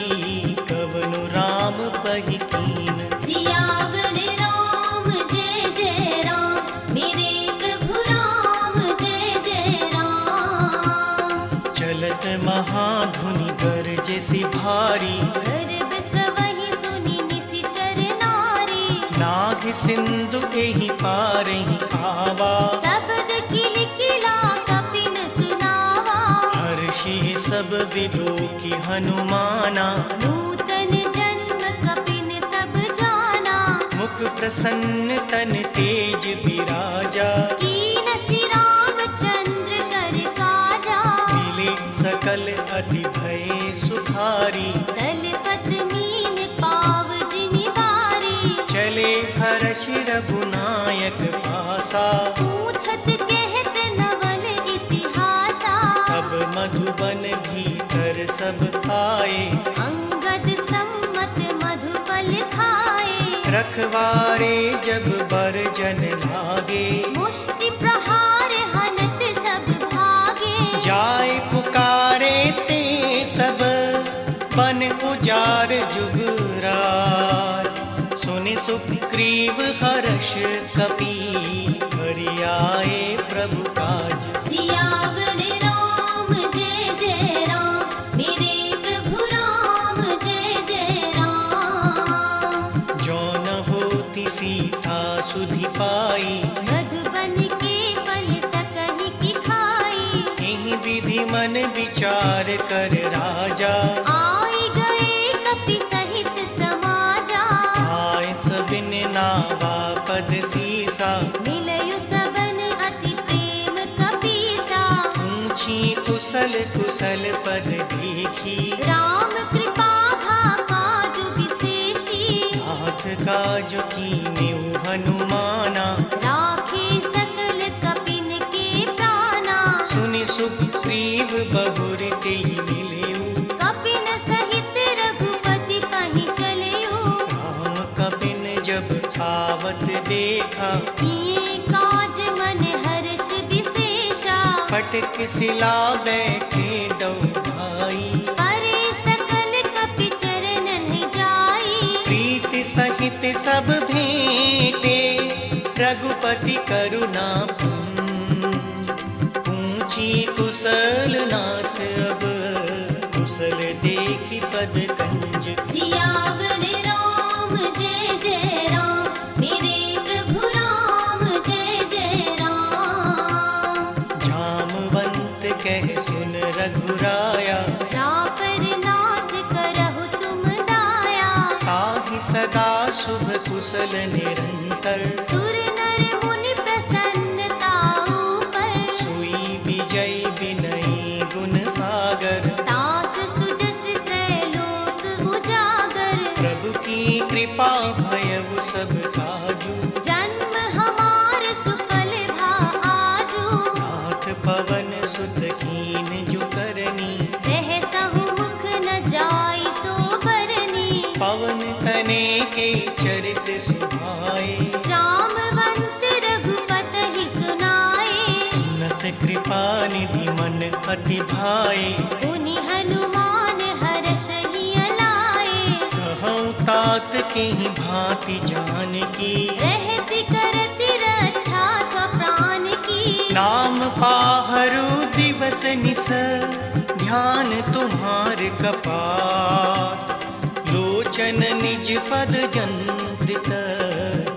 कवनु राम पहि कीन। सियावर राम जय जय राम, मेरे प्रभु राम जय जय राम। चलत महाधुनि गरजे सि भारी, गर्भ स्रवहि सुनि निशिचर नारी। नाग सिंधु एहि पारहि आवा। शब्द किलकिला कपिन सुनावा। हर्षि सब विलोकी हनुमाना, नूतन जन्म कपिन तब जाना। मुख प्रसन्न तन तेज विराजा। कीनसि रामचंद्र कर काजा। मिले सकल अति भय सुखारी। तलपत मीन पाव जिमि बारी। चले हर्षि रघुनायक पासा। पूछत कहत नवल इतिहासा। अब मधुबन भीतर सब आए, अंगद सम्मत मधुपल खाए। रखवारे जब बर जन लागे। मुष्टि प्रहार हनत सब भागे। जाय पुकारे ते सब, बन उजार जुगरार। सुनि सुग्रीव हर्ष कपि, हरि आए प्रभु काज। सियावर राम जय जय राम, मेरे प्रभु राम जय जय राम। जो न होती सीता सुधि पाई, मधुबन के फल सकहि की खाई। एहि विधि मन विचार कर राजा। आई गए कपि सहित समाजा। आय सबिन नावा पद सीसा, मिलयु सबन अति कुशल पद देखी, राम कृपा भाका जो विशेषी, नाथ काज कीन्यु हनुमाना, राखे सकल कपिन के प्राणा। सुनि सुग्रीव बहुर तेहि मिलेउ, कपिन सहित रघुपति कहीं चलेउ, राम कपिन जब आवत देखा, किए काज मन हर्ष विशेषा। फटक सिला बैठे दो भाई, परे सकल कपि चरणन जाई, प्रीति सहित सब भेंटे, रघुपति करुणा पूछी कुशल नाथ अब, कुशल देखी पद कंज। सियावर राम जय जय राम, मेरे प्रभु राम जय जय राम। जामवंत कह सुन रघुराया, जापर नाथ करहु तुम दाया। ताहि सदा शुभ कुशल निरंतर, सुर नर मुनि प्रसन्नता ऊपर, सोई विजय विनयी गुण सागर। दास सुजस त्रैलोक उजागर, प्रभु की कृपा भयउ सब काजू, जन्म हमार सुफल भा आजू। नाथ पवन सुत कीन जो करनी, सहसहु मुख न जाई सो बरनी। पवन तने के चरित सुभाए, जामवंत रघुपति सुनाए, सुनत कृपा निधि मन अति भाए। पुनि हनुमान हर्षहि अलाए, कहूँ तात के ही भांति जानकी, रहति करति रक्षा स्वप्राण की। नाम पाहरु दिवस निस, ध्यान तुम्हार कपाट। लोचन निज पद जंत्रित,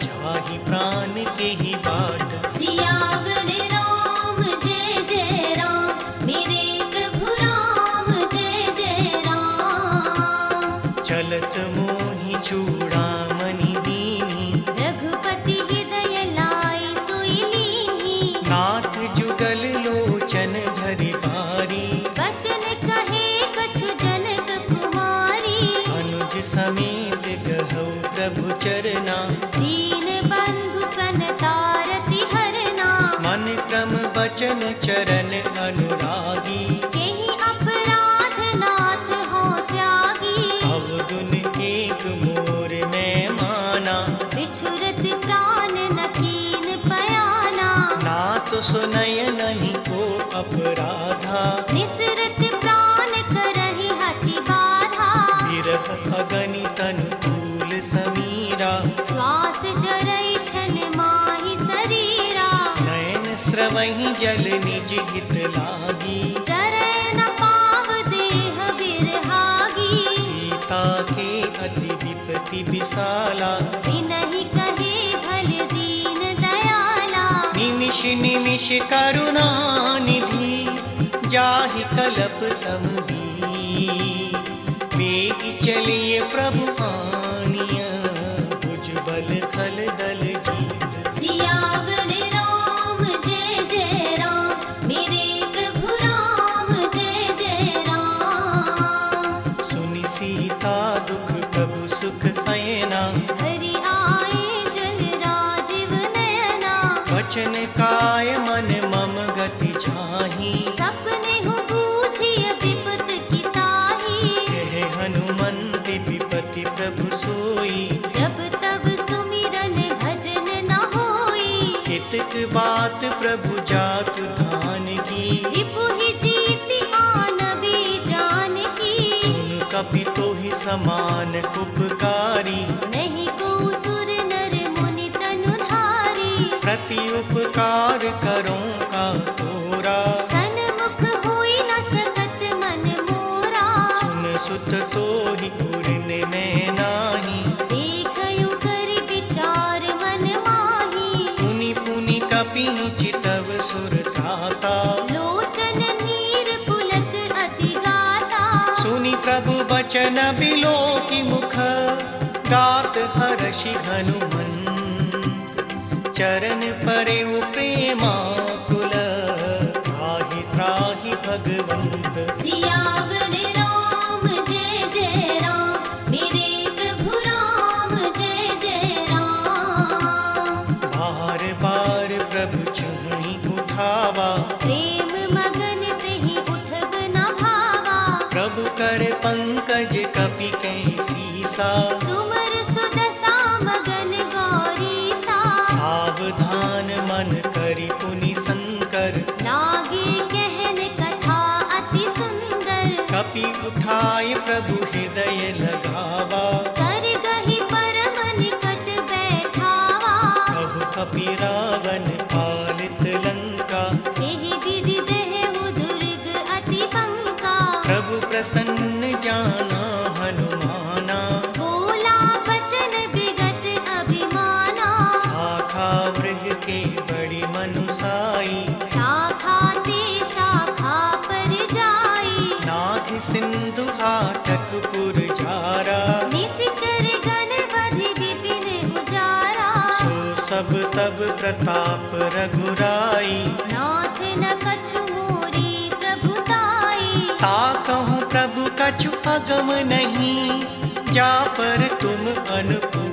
जाहि प्राण के ही बाट। सियावर राम जय जय राम, मेरे प्रभु राम जय जय राम। चलत मोहि चूड़ामणि दीनी, रघुपति हृदय लाई सोई लीनी। नाथ जुगल लोचन झरि बारी, बचन कहे कछु जनक कुमारी। अनुज समेत कहौ प्रभु चरना, दीन बंधु प्रणतारति हरना। मन क्रम बचन चरण अनुरागी। केहि अपराध नाथ हो त्यागी, अवगुण एक मोर मैं माना, बिछुरत प्राण न कीन पयाना। नाथ सुनय नहीं को अपराधा, निसरत प्राण करहि हठि बाधा। विरह अगणित अनुकूल समीरा, श्वास जरई छन माहि शरीरा। नयन स्रवहि जल निज हित लागी, चरै न पाव देह बिरहागी। सीता के अति विपति विशाला, विनहि कहे भल दीन दयाला। निमिष निमिष करुणा निधि, जाहि कलप समबीर। वेग चलिए प्रभु आनिय, भुजबल खल दल जीत। सियावर राम जय जय राम, मेरे प्रभु राम जय जय राम। सुनि सीता दुख प्रभु सुख कैना, हरि आए जल राजीव नयना। वचन काय मन मम गति छाही, सपने हूँ बूझिय विपत की ताही। कह हनुमंत विपति प्रभु सोई, जब तब सुमिरन भजन न होई। हितक बात प्रभु जातु धान की, रिपुहि जीति आनबी जानकी। सुन कपि तोहि समान उपकारी, नहीं को सुर नर मुनि तनुधारी। प्रति उपकार करो का तोरा, सन्मुख होई न सकत मन मोरा। सुन सुत तोहि पुरन में नाही, देखयु कर विचार मन माही। पुनि पुनि कपि चितव सुर त्राता। लोचन नीर पुलक अति गाता। सुनि प्रभु बचन बिलोकि मुख, गात हर्षि हनुमंत। चरण परेउ प्रेमाकुल, त्राहि त्राहि भगवंत। कर पंकज कपि कैसीसा, सुमर सुदशा मगन गौरीसा। सावधान मन करि पुनि शंकर, लागे कहन कथा अति सुंदर। कपि उठाय प्रभु हृदय लगावा, कर गहि परम निकट बैठावा। कहु कपि रावण पालित लंका, एहि विधि देहु दुर्ग अति बंका। प्रभु प्रसन्न जाना हनुमाना, बोला बचन विगत अभिमाना। शाखा मृग के बड़ी मनुसाई, शाखा ते शाखा पर जाई। नाग सिंधु हाटक पुर जारा, निशिचर गण बधि विपिन उजारा। सो सब तब प्रताप रघुराई, नाथ न कछु मोरी प्रभुताई। ता कहूँ प्रभु कछु अगम नहीं, जा पर तुम अनुकूल।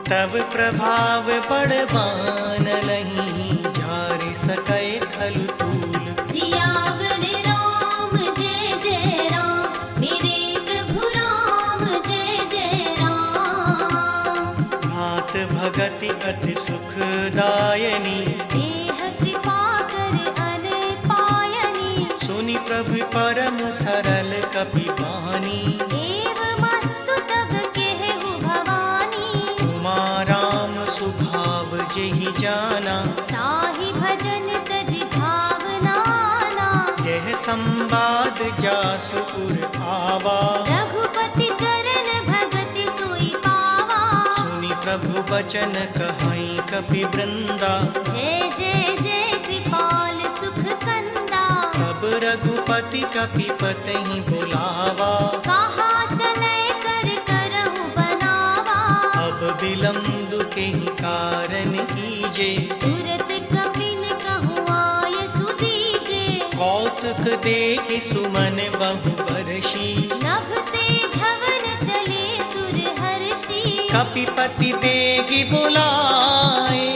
तब प्रभाव बड़वान लहीं, जारि सकै खलु तूल। सियावर राम जय जय राम, मेरे प्रभु राम जय जय राम। नाथ भगति अति सुखदायनी, देह कृपा कर अन पायनी। सुनि प्रभु परम सरल कपि बानी, एवमस्तु तब केहु भवानी। उमा राम सुभाव जेहि जाना, ताहि भजन तज भावनाना। यह संवाद जासु उर आवा, रघुपति चरण भगति सोई पावा। सुनि प्रभु बचन कहई कपि वृंदा, जय जय जय कृपाल सुख कंदा। तब रघुपति कपि पतहि बुलावा, कहा चले कर करहु बनावा। अब विलम्ब केहि कारण कीजे, तुरत कपिन कहूँ आय सुदीजे। कौतुक देखि सुमन बहु बरसी, नभते भवन चले सुर हर्षि। कपिपति बेगी बुलाए,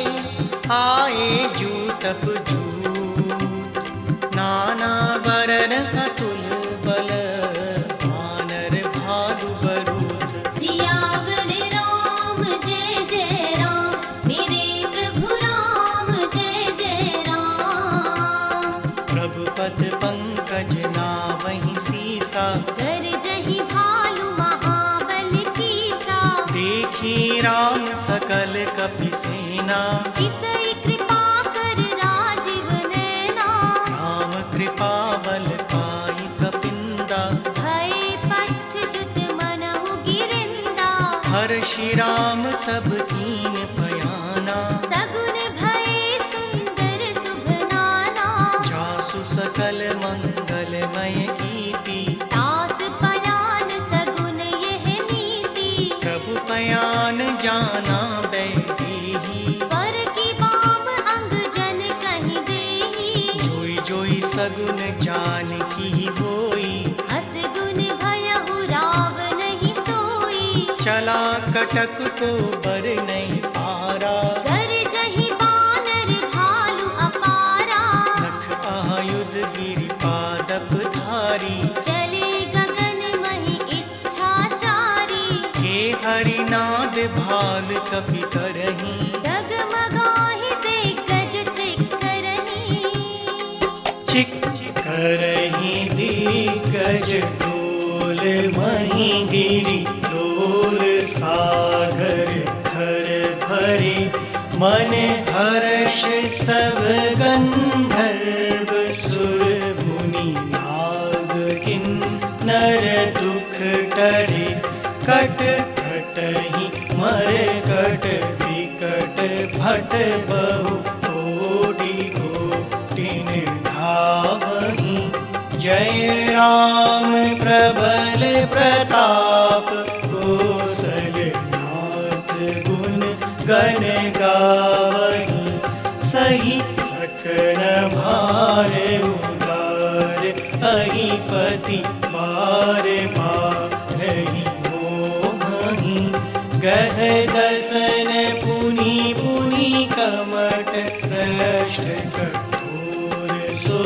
आए जूतप जूत। नाना वरन अतुल बल, वानर भालु बरूद। सियावर राम जय जय राम, मेरे प्रभु राम जय जय राम। प्रभु पद पंकज नावहि सीसा, कर जहि भालु महाबल कीसा। देखी राम सकल कपि सेना, चितई कृपा कर राजीव नैना। राम कृपा बल पाई कपिंदा, भय पच्युत मनहु गिरिंदा। हर्षि राम तब कीन पयाना, सगुन भय सुंदर शुभ नाना। जासु सकल मंगलमय कीर्ति, दास पयान सगुन यह नीति। प्रभु पयान जाना बैदेही, पर की बाम अंग जन कहि देहि। जोई जोई सगुन जान की होई, अस गुन भयहु रावण ही सोई। चला कटक को बर नहीं पारा, कर जहि बानर भालु अपारा। नख आयुध गिरि पादप धारी, चले गगन महि इच्छाचारी। हे हरिनाद भाल कपि करही, डगमगाहि दिग्गज चिक्करहि। चिक करही दिग्गज डोल मही गिरि डोल। सागर धर धरि मन हर्ष सब गंधर्व सुर मुनि नाग किन्नर दुख टरे। कट कटहि मर कट विकट भट बहु कोटि कोटिन धावहि। जय राम प्रबल प्रताप कौशलनाथ गुण गण गावहि। सही सकन भार उदार अहिपति बार बारहि मोहि। गह दसन पुनि पुनि कमट पृष्ठ कठोर सो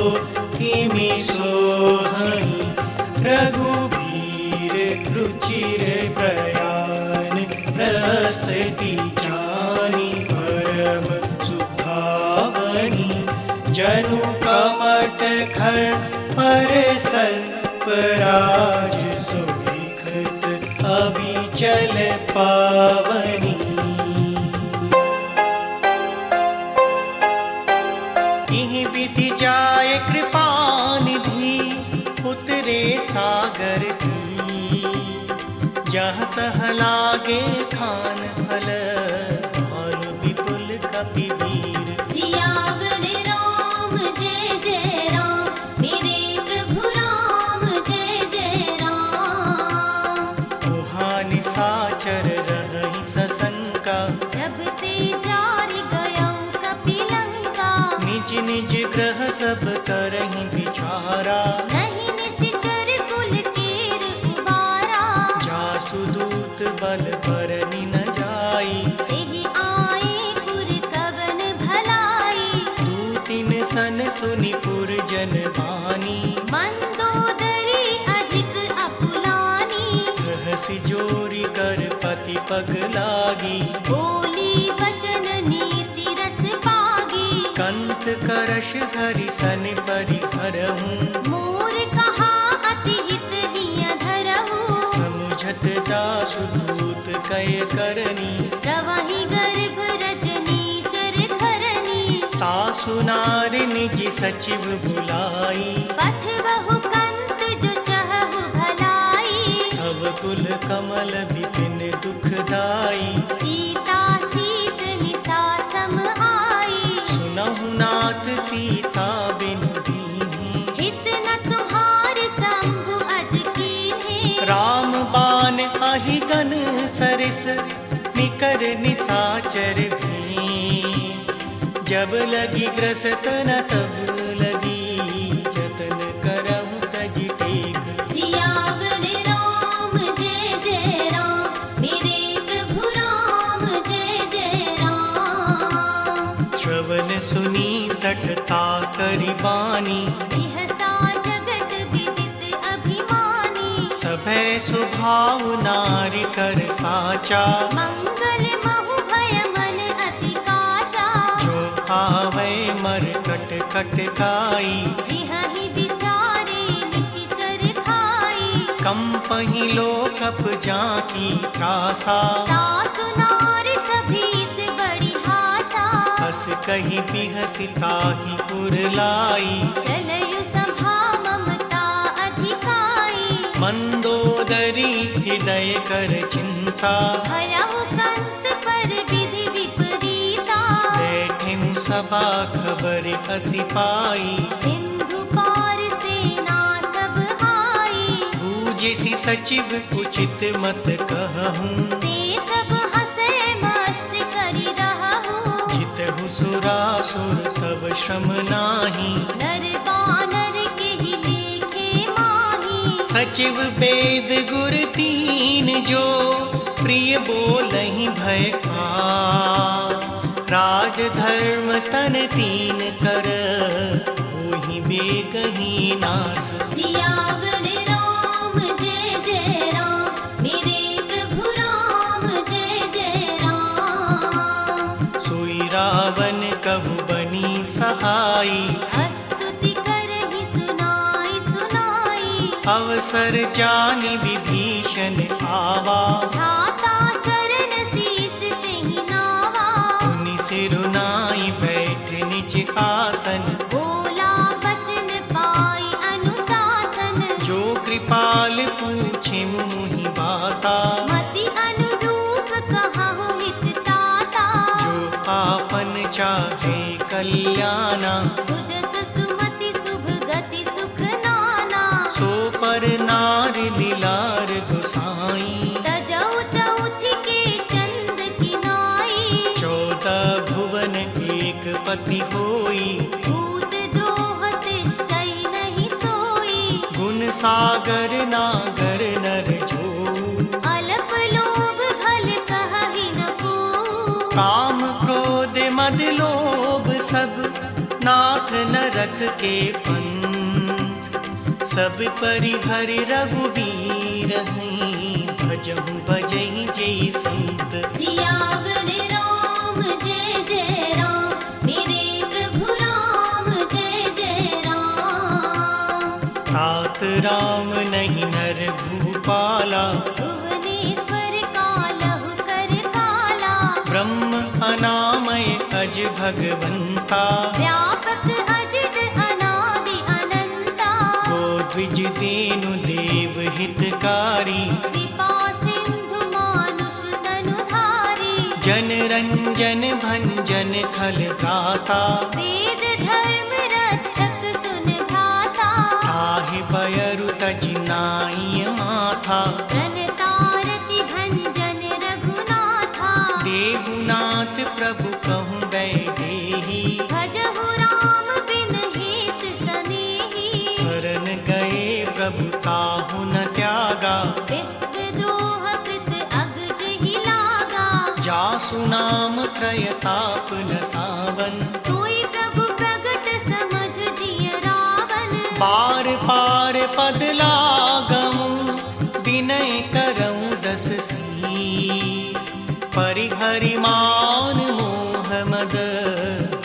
किमि सोहहि। रघुबीर रुचिर प्रयाण प्रस्तुति जानी परम सुभावनी जनु कमट खर पर सर्पराज सुविखत अभिचल पावनी इहि विधि जाय कृपा निधि उतरे सागर की जहाँ तह लागे खान फल भानु विपुल कपिवीर सियावर राम जय जय राम मेरे प्रभु राम जय जय राम तुहानि साचर रहि सशंका जब ते जारि गयो कपिलंका निज निज ग्रह सब करहि विचारा नहीं निश्चर कुल केर उबारा जासु दूत बल बरनि न जाई एहि आए पुर कवन भलाई दूतिन सन सुनि पुर जन बानी मंदोदरी अधिक अकुलानी रहसि जोरी कर पति पग लागी बोली वचन नीति रस पागी कंत करश धरि सन परिहरहूँ मोर कहा अति हित हिय धरहु समुझत दासु दूत कय करनी स्रवहि गर्भ रजनी चर खरनी तासु नारि निज सचिव बुलाई पठ बहु कंत जो चहु भलाई तव कुल कमल विपिन दुखदाई सीता सीत निसा सम आई सुनहु नाथ सीता बिनु दीन्ही हित न तुम्हार शंभु अज कीन्हे राम बाण आहि गन सरिस निकर निसाचर भी जब लगी ग्रसत न तब लगी जतन करहु तज टेक सियावर राम जय जय राम मेरे प्रभु राम जय जय राम श्रवण सुनी सठता करि बानी बिहसा जगत विदित अभिमानी सभै सुभाव नारि कर साचा मंगल महु भय मन अति काचा जो आवे मर कट कट काई जिहि बिचारे निशिचर खाई कंपहि लोकप जाकी त्रासा सासु नार सभीत बड़ी हासा हस कहि बिहसि ताहि पुर लाई चलयु संभा ममता अधिकाई मंदोदरी हृदय कर चिंता भयहु कंत पर विधि विपरीता बैठेहु सभा खबर असी पाई सिंधु पार सेना सब आई पूजेसि सचिव उचित मत कहूँ ते सब हंसे मस्त करि रहहु जितहु सुरासुर तब श्रम नाही नर बानर केहि लेखे माही सचिव वेद गुर तीन जो प्रिय बोलहि भय का राज धर्म तन तीन कर होहि बेगहि नास सियावर राम जय जय राम मेरे प्रभु राम जय जय राम सोई रावण कहु बनी सहाई स्तुति करहि सुनाई सुनाई अवसर जानि विभीषण आवा भ्राता चरण शीस तेहि नावा मुनि सिरुनाई बैठ निज आसन बोला बचन पाई अनुशासन जो कृपाल पूछे मुहि बाता मति अनुरूप कहहु हित ताता जो आपन चाहे कल्याणा सुजस सुमति शुभ गति सुख नाना सो पर नार लीलार गोसाई तजौ चौथि के चंद किनाई 14 भुवन एक पति होई भूत द्रोह तिष्ठै नहीं सोई गुण सागर नागर नर जो अल्प लोभ भल कहहि न को काम क्रोध मद लोभ सब नाथ नरक के पंथ सब परिहरि रघुबीर हैं, भजहु बजहि जय संत। सियावर राम जय जय राम, मेरे प्रभु राम जय जय राम। तात राम नहीं नर भूपाला, भुवनेश्वर कालहु कर काला। ब्रह्म अनामय अज भगवंता, व्यापक अजित अनादि अनंता। को द्विज देनु देव हितकारी, कृपा सिंधु मानुष तनुधारी। जन रंजन भंजन खल गाता, वेद धर्म रक्षक सुन भ्राता। ताहि बयरु तज नाई माथा, प्रणतारति भंजन रघुनाथा। देहुनाथ प्रभु कहूँ वैदेही, भजहु राम बिन हेत सनेही। शरण गए प्रभु ताहु न त्यागा, विश्वद्रोह कृत अगज ही लागा। जासु नाम त्रयताप न सावन, सोई प्रभु प्रगट समझ जिय रावण। पार पार पद लागमु, विनय करऊँ दस शीस। परिहरि मान मोह मद,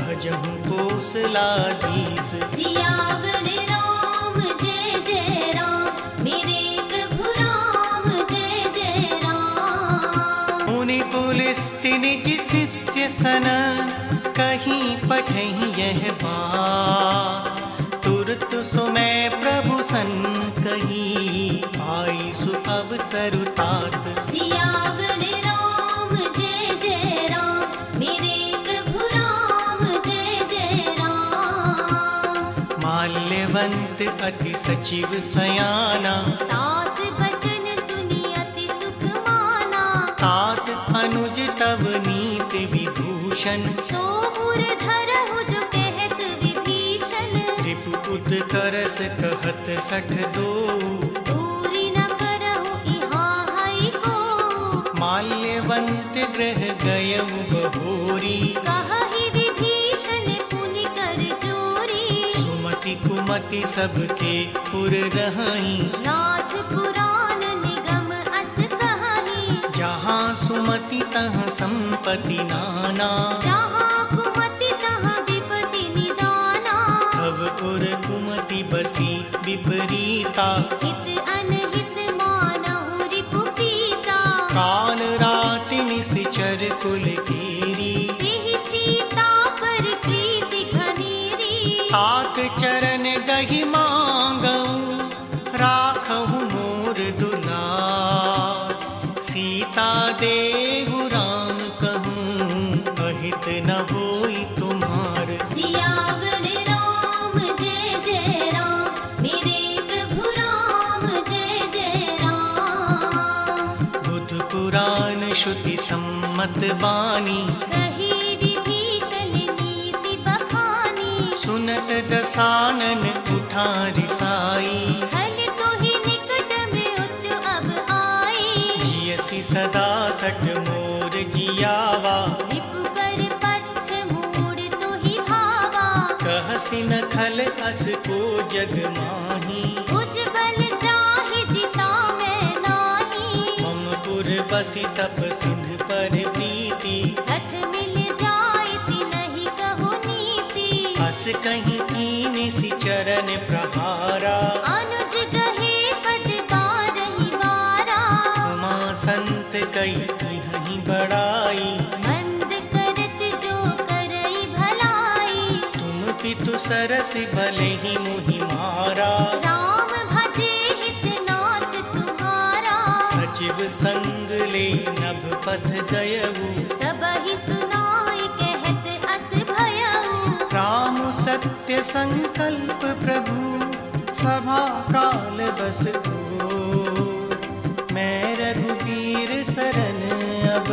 भजहु कोसलाधीश। सियावर राम जय जय राम, मेरे प्रभु राम जय जय राम। मुनि पुलिस्ति निज शिष्य सन, कहीं पठहि यह बात। तुरत सुमै प्रभु सन कही, आई सु अवसरु तात। सियावर राम जय जय राम, मेरे प्रभु राम जय जय राम। माल्यवंत अति सचिव सयाना, दास बचन सुनि अति सुख माना। तात अनुज तव नीति विभूषण, सोहुर धरहु जो कहत विभीषण। त्रिपुत करस कहत सठ दो, दूरी न करहु इहाँ हई को। माल्यवंत ग्रह गयउ बहोरी, कहहि विभीषण पुनि कर चोरी। सुमति कुमति सबके पुर रहाई, नाथ पुराण निगम अस कहानी। जहाँ सुमति तहाँ संपत्ति नाना, जहाँ कुमति तहाँ विपति निदाना। तब उर कुमति बसी विपरीता, हित अनहित मानहु रिपु पीता। काल राति निश्चर कुल कीरी, तिहि सीता पर प्रीति घनेरी। तात चरण गहि मांगऊ, राखहु मोर दुलार। सीता देहु राम कहूँ, अहित न होई तुम्हार। सियावर राम जय जय राम, मेरे प्रभु राम जय जय राम। बुध पुराण श्रुति सम्मत बानी, कही विभीषण नीति बखानी। सुनत दसानन उठा रिसाई, हल तो ही निकट मृत्यु अब आई। जियसि सदा सठ मोर जियावा, रिपु कर पच्छ मूड़ तो ही भावा। कहसि न खल अस को जग माही, उज्ज्वल जाहि जिता मैं नाही। मम पुर बसि तप सिंह पर प्रीति, सठ मिल जाइति नहीं कहो नीति। अस कहीं कीन सि चरण प्रहारा, अनुज गहे पद बारहि बारा। उमा संत कई तिहहि बड़ाई, मंद करत जो करई भलाई। तुम पितु सरस भले ही मुहि मारा। राम भजे हित नाथ तुम्हारा। सचिव संग ले नभ पथ गयऊ, सबहि सुनाई कहत अस भयऊ। राम सत्य संकल्प प्रभु, सभा काल बस हो। मैं रघुबीर शरण अब,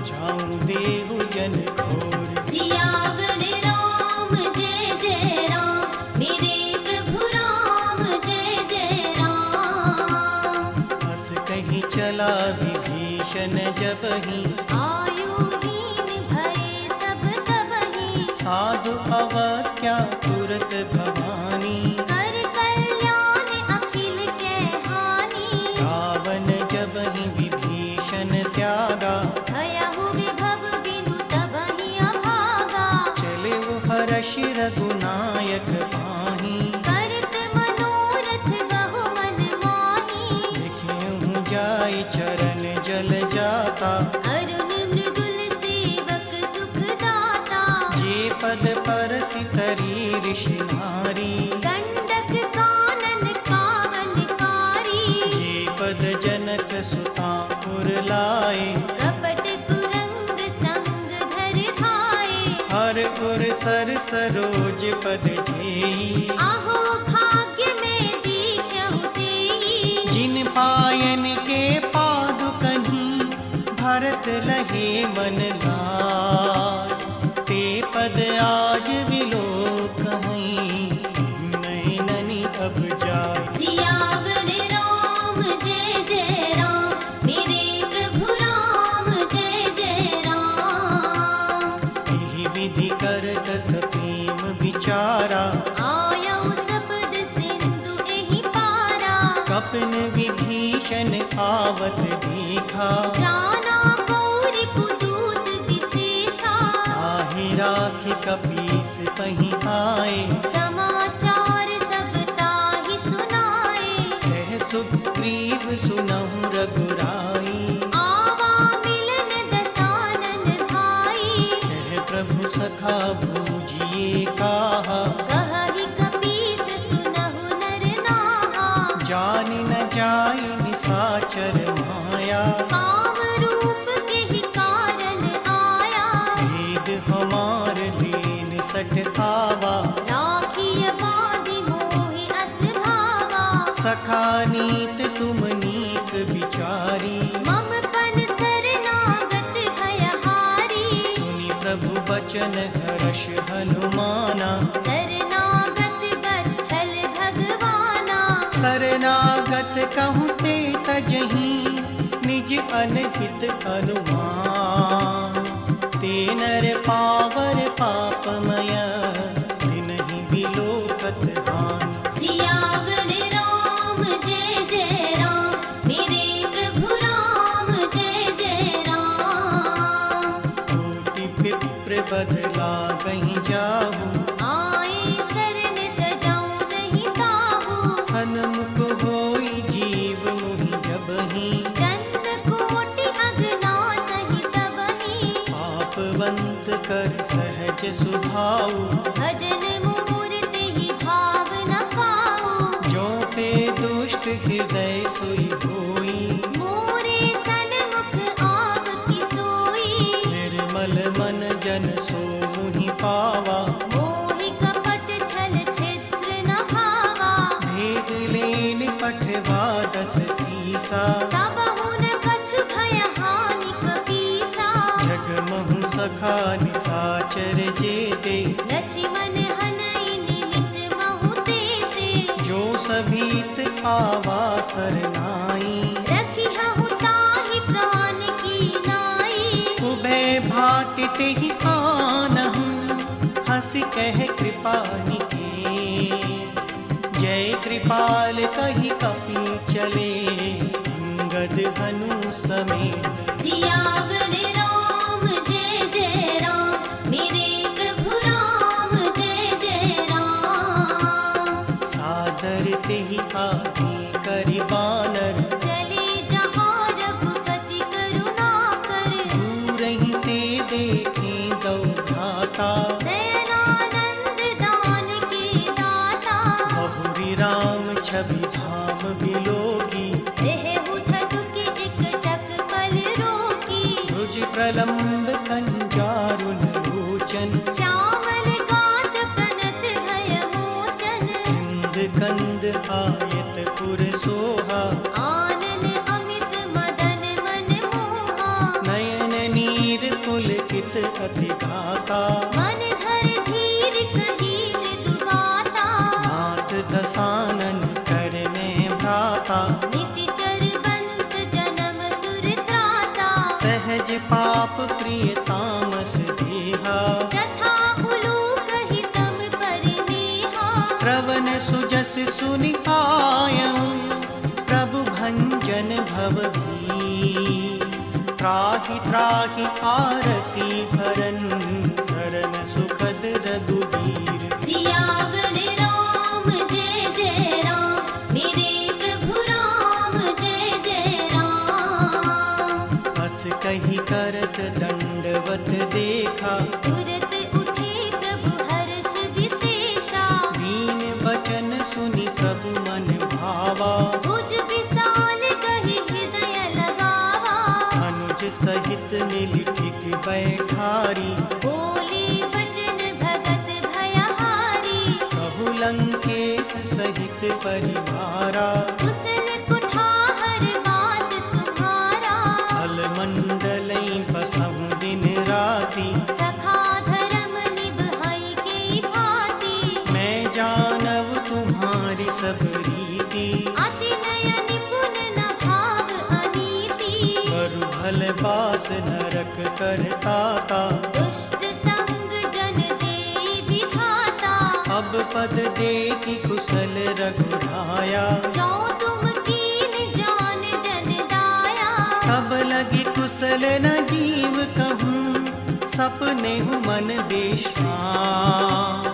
जाऊं देहु जन घोर। सियावर राम जय जय राम, मेरे प्रभु राम जय जय राम। बस कहीं चला विभीषण जबहि, आयुहीन भये सब तबहि। साधु अवज्ञा तुरत भवानी। कर कल्याण भयहु विभव बिनु तबहि अभागा। चले वो हर्ष रघुनायक पाही, करत मनोरथ बहु मन माही। देखेहु जाय चरण जल जाता, अरुण मृदुल सेवक सुख दाता। जे पद परसि तरी ऋषि नारी, गंडक कानन पावनकारी। जे पद जनक सुता पुर लाए, कपट कुरंग संग धर धाये। हर पुर सर सरोज पद जेई, आहो भाग्य में दीजहु तेई। जिन पायन के पादुकहि, भरत लहे मन लाय। ते पद आज विलोकहीं, नैननि अब जाय। सियावर राम जय जय राम, मेरे प्रभु राम जय जय राम। एहि विधि करत सप्रेम विचारा, आयौ सपद सिंधु एहि पारा। कपन विभीषण आवत देखा, जाना गौरी पुदूत विशेषा। ताहि राखि कपीस पहि आए। समाचार सब ताहि सुनाए। कह सुग्रीव सुनहु रघुराई, आवा मिलन दसानन भाई। कह प्रभु सखा बूझिए काहा। कहहि कपीस सुनहु नर नाहा। जानि न जाय निसाचर माया, काम रूप केहि कारण आया। भेद हमार लीन सठ आवा। राखिय बाँधि मोहि अस भावा। सखा नीत तुम नीक विचारी, मम पन शरणागत भयहारी। सुनि प्रभु बचन हर्ष हनुमाना। शरणागत बच्छल भगवाना। शरणागत कहूँ ते तजहि, निज अनहित अनुमान। ते नर पावर पापमय, तिन्हि विलोकत हानि। सियावर राम जय जय राम, मेरे प्रभु राम जय जय राम। कोटि विप्र बदला कहीं जाहु, आए शरण तजौ नहीं ताहू। सन्मुख होई जीव मोहि जबहि। जन्म कोटि अगना सहि तबहि। पापवंत कर सहज सुभाऊ, भजन मूर्ति ही भाव न पाऊ। जो पे दुष्ट हृदय सोई होई। मोरे सन्मुख आव की सोई। निर्मल मन जन सो मुहि पावा। मोहि कपट छल छिद्र न भावा। भेद लेन पठवा दस सीसा, सबहु न कछु भय हानि कपीसा। जगमहु सखा निसाचर जेते। लक्ष्मण हनई निमिष महु तेते। जो सभीत आवा सरनाई, रखिहु ताहि प्राण की नाई। उभय भाति तेहि आनहु, हंसि कह कृपा निके। जय कृपाल कहि कपि चले, अंगद हनु समेत। सियावर राम जय जय राम, मेरे प्रभु राम जय जय राम। सादर तेहि आगे करि बानर, चले जहाँ रघुपति करुणा कर। दूरहि ते देखे दौ धाता। नयनानंद दान के दाता। बहुरी राम छवि धाम बिलोगी। देहु ठठुके एकटक पल रोकी। भुज प्रलम्ब कंजारुन लोचन, श्यामल गात प्रणत भय मोचन। सिंध कंद आयत पुर सोहा। आनन अमित मदन मन मोहा। नयन नीर पुलकित अति घाता। मन धर धीर कही मृदु बाता। नाथ दसानन कर में भ्राता। निशिचर बंस जन्म सुर त्राता। सहज पाप प्रिय तामस देहा। जथा उलूक हितम पर नेहा। श्रवण सुजस सुनि आयऊं, प्रभु भंजन भव भी। त्राहि त्राहि आरती हरन शरण सुखद रघुबीर। सियावर राम जय जय राम, मेरे प्रभु राम जय जय राम। हस कही करत दंडवत देखा, तुरत उठे प्रभु हर्ष विशेषा। दीन बचन सुनि सब मन भावा, भुज विशाल कहि हृदय लगावा। अनुज सहित मिल टिक बैठारी, बोले बचन भगत भयहारी। कहु लंकेश सहित परिवारा, कुशल कुठार वास तुम्हारा। फल मंडलई बसहु दिन राति, सखा धर्म निभाई के भांति। मैं जानव तुम्हारी सब रीति। अति नय निपुण न भाव अनीति। बरु भल बास नरक करताता, दुष्ट संग जन देई विधाता। अब पद देखि कुशल रघुराया, जो तुम कीन जान जन दाया। तब लगी कुशल न जीव कहूँ, सपने हूँ मन बेश्राम।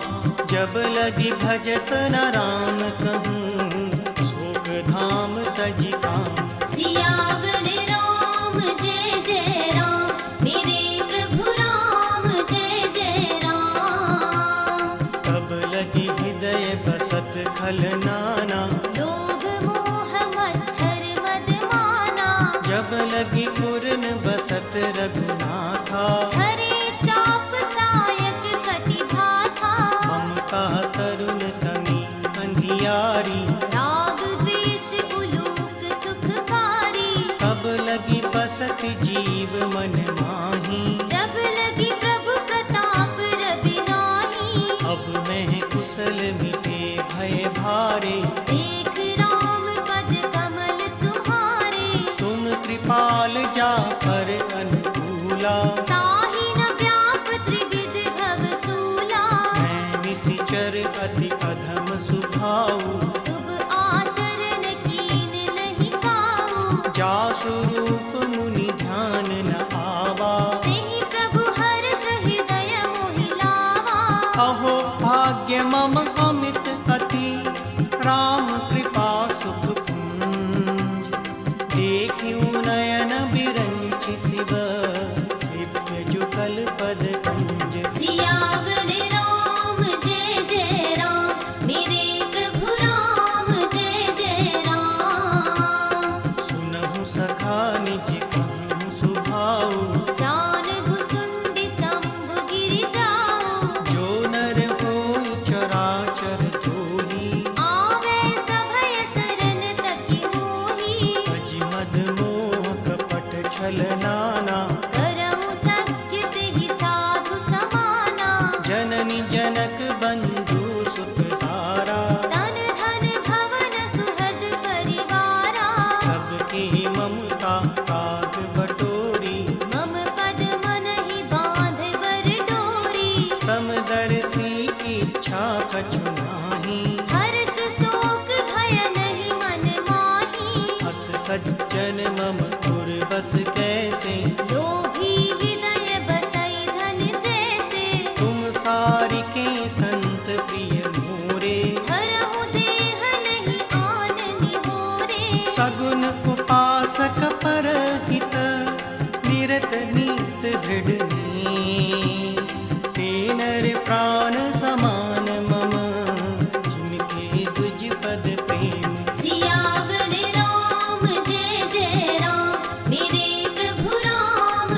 जब लगी भजत न राम कहूँ, शोक धाम तजि काम। सियावर राम जय जय राम, मेरे प्रभु राम जय जय राम। तब लगी हृदय बसत खल नाना, लोभ मोह मच्छर मद माना। जब लगी पूर्ण बसत रघुनाथा। हरे चाप सायक कटि भाथा। ममता तरुण तमी अंधियारी, राग द्वेष उलूक सुखकारी। तब लगी बसत जीव मन माही। जब लगी प्रभु प्रताप रवि नाही। अब मैं कुशल मिटे भय भारे, देख राम पद कमल तुम्हारे। तुम कृपाल जा पर अनुकूला। ताहि न व्याप त्रिविध भव सूला। मैं निशिचर अति अधम सुभाऊ, शुभ आचरण कीन नहीं काऊ। जासु रूप मुनि ध्यान न आवा। तेहि प्रभु हर्ष हृदय मोहि लावा। अहो भाग्य मम अमित अति, राम कृपा सुख पुंज। देखिउ नयन बिरंचि शिव, सिद्ध जुगल पद कुंज। सियावर राम जय जय राम, मेरे प्रभु राम जय जय राम। सुनहु सखा निज कहूँ सुभाऊ, जान भुसुंडी शंभु गिरि जाओ। जो नर होई चराचर जोही। आवे सभय शरण तकी मोही। अजि मद मोह कपट छल नाना, करऊ सत्य तेहि साधु समाना। जननी जनक बंधु सुत तारा। तन धन भवन सुहृद परिवारा। सबके ममता काग बटोरी, मम पद मनहि बांध बर डोरी। समदर्शी इच्छा कछु नाही। हर्ष शोक भय नहीं मन माही। अस सज्जन मम पुर बस कैसे, लोभी हृदय बसई धन जैसे। तुम सारिके संत प्रिय मोरे। धरहु देह नहीं आन निहोरे। सगुन उपासक परहित, निरत नीत दृढ़। ते नर प्राण समान मम, जिनके तुझ पद प्रेम। सियावर राम जय जय राम, मेरे प्रभु राम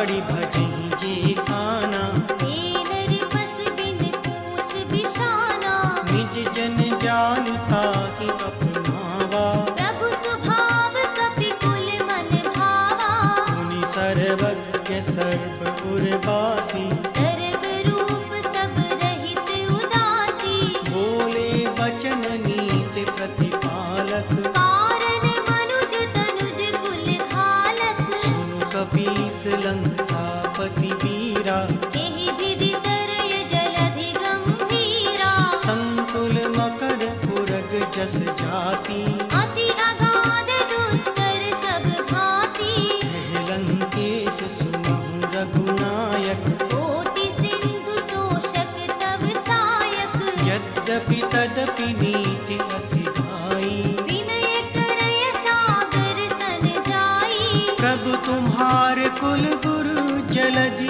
बिगाड़ी भजही जे खाना। हे नरपस बिन पूछ बिशाना, निज जन जानता ही अपनावा। प्रभु स्वभाव कपि कुल मन भावा। मुनि सर्वज्ञ सर्व उर्वासी, सर्व रूप सब रहित उदासी। बोले वचन नीति प्रतिपालक। कारण मनुज तनुज कुल घालक। सुनु कपीस लंकापति वीरा। एहि विधि तरय जलधि गंभीरा। संकुल मकर पुरग जस जाति। अति अगाध दुस्तर सब भांति। लंकेश सुनहु रघुनायक। कोटि सिंधु शोषक तव सायक। यद्यपि तदपि नीति असिधाई। विनय करय सागर सन जाई। प्रभु तुम्हारे कुल गुरु जलधि,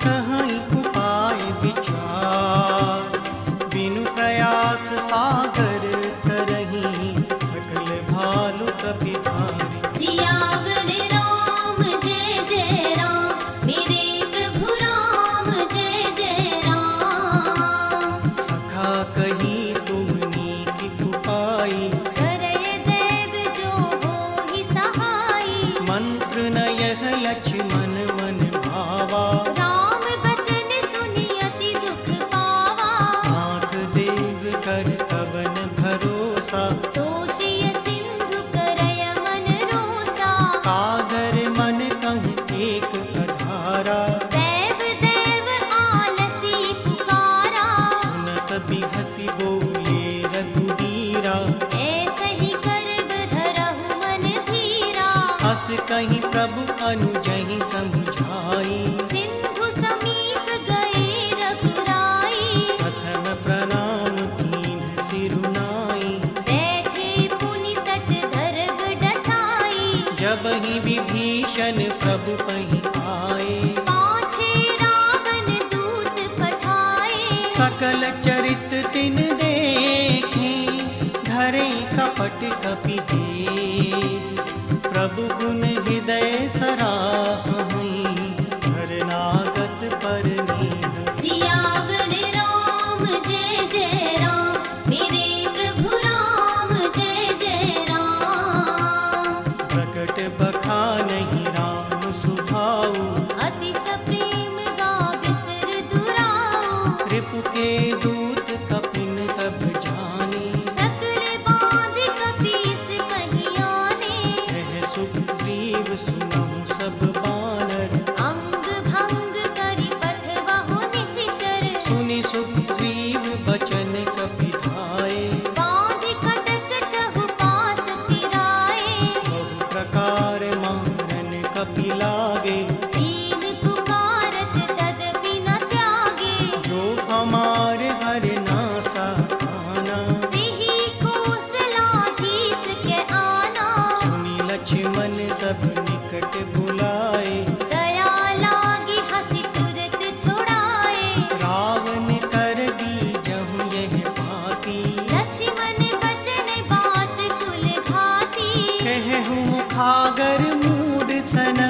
कहीं उपाय विचार। बिनु प्रयास सागर तरही, सकल भालु कपि भारी। सियावर राम जय जय राम। मेरे प्रभु राम जय जय राम। सखा कही तुमनी की उपाई। करय देव जो होहि सहाई। मंत्र न यह लक्ष्मण मन भावा। राम बचन सुनि अति दुख पावा। नाथ देव कर कवन भरोसा। सोषिय सिंधु करय मन रोसा। सादर मन कहूँ एक अधारा। देव देव आलसी पुकारा। सुनत बिहसी बोले रघुबीरा। ऐसे ही करब धरहु मन धीरा। हस कहीं प्रभु अनुजहि समझाई। सिंधु समीप गए रघुराई। प्रथम प्रणाम कीन्ह सिरुनाई। बैठे पुनि तट धरब डसाई। जब ही विभीषण प्रभु पहीं आए। पाछे रावण दूत पठाए। सकल चरित तिन देखे, धरे कपट कपि देह। प्रभु गुण हृदय सराहहीं, शरणागत परनेह। सियावर राम जय जय राम। मेरे प्रभु राम जय जय राम। प्रकट बखानहि राम सुभाऊ। अति सप्रेम गा बिसर दुराऊ। रिपु के दूत कपिन तब जाने। सकल बांध कपीस कहीं आने। कह सुग्रीव सुनहु सब बानर। अंग भंग करि पठवहु निशिचर। सुनि सुग्रीव बचन कपि धाये। बांध कटक चहुपास फिराए। बहु प्रकार मारन कपि लागे। दीन पुकारत तदपि न त्यागे। जो हमार हर नासा खाना। तेहि कौशलाधीश के आना। सुनि लक्ष्मण सब निकट बुलाए। दया लागी हंसी तुरत छुड़ाए। रावण कर दी जहु यह बाती। लक्ष्मण बचन बाच कुल घाती। कहु मुखागर मूड सन,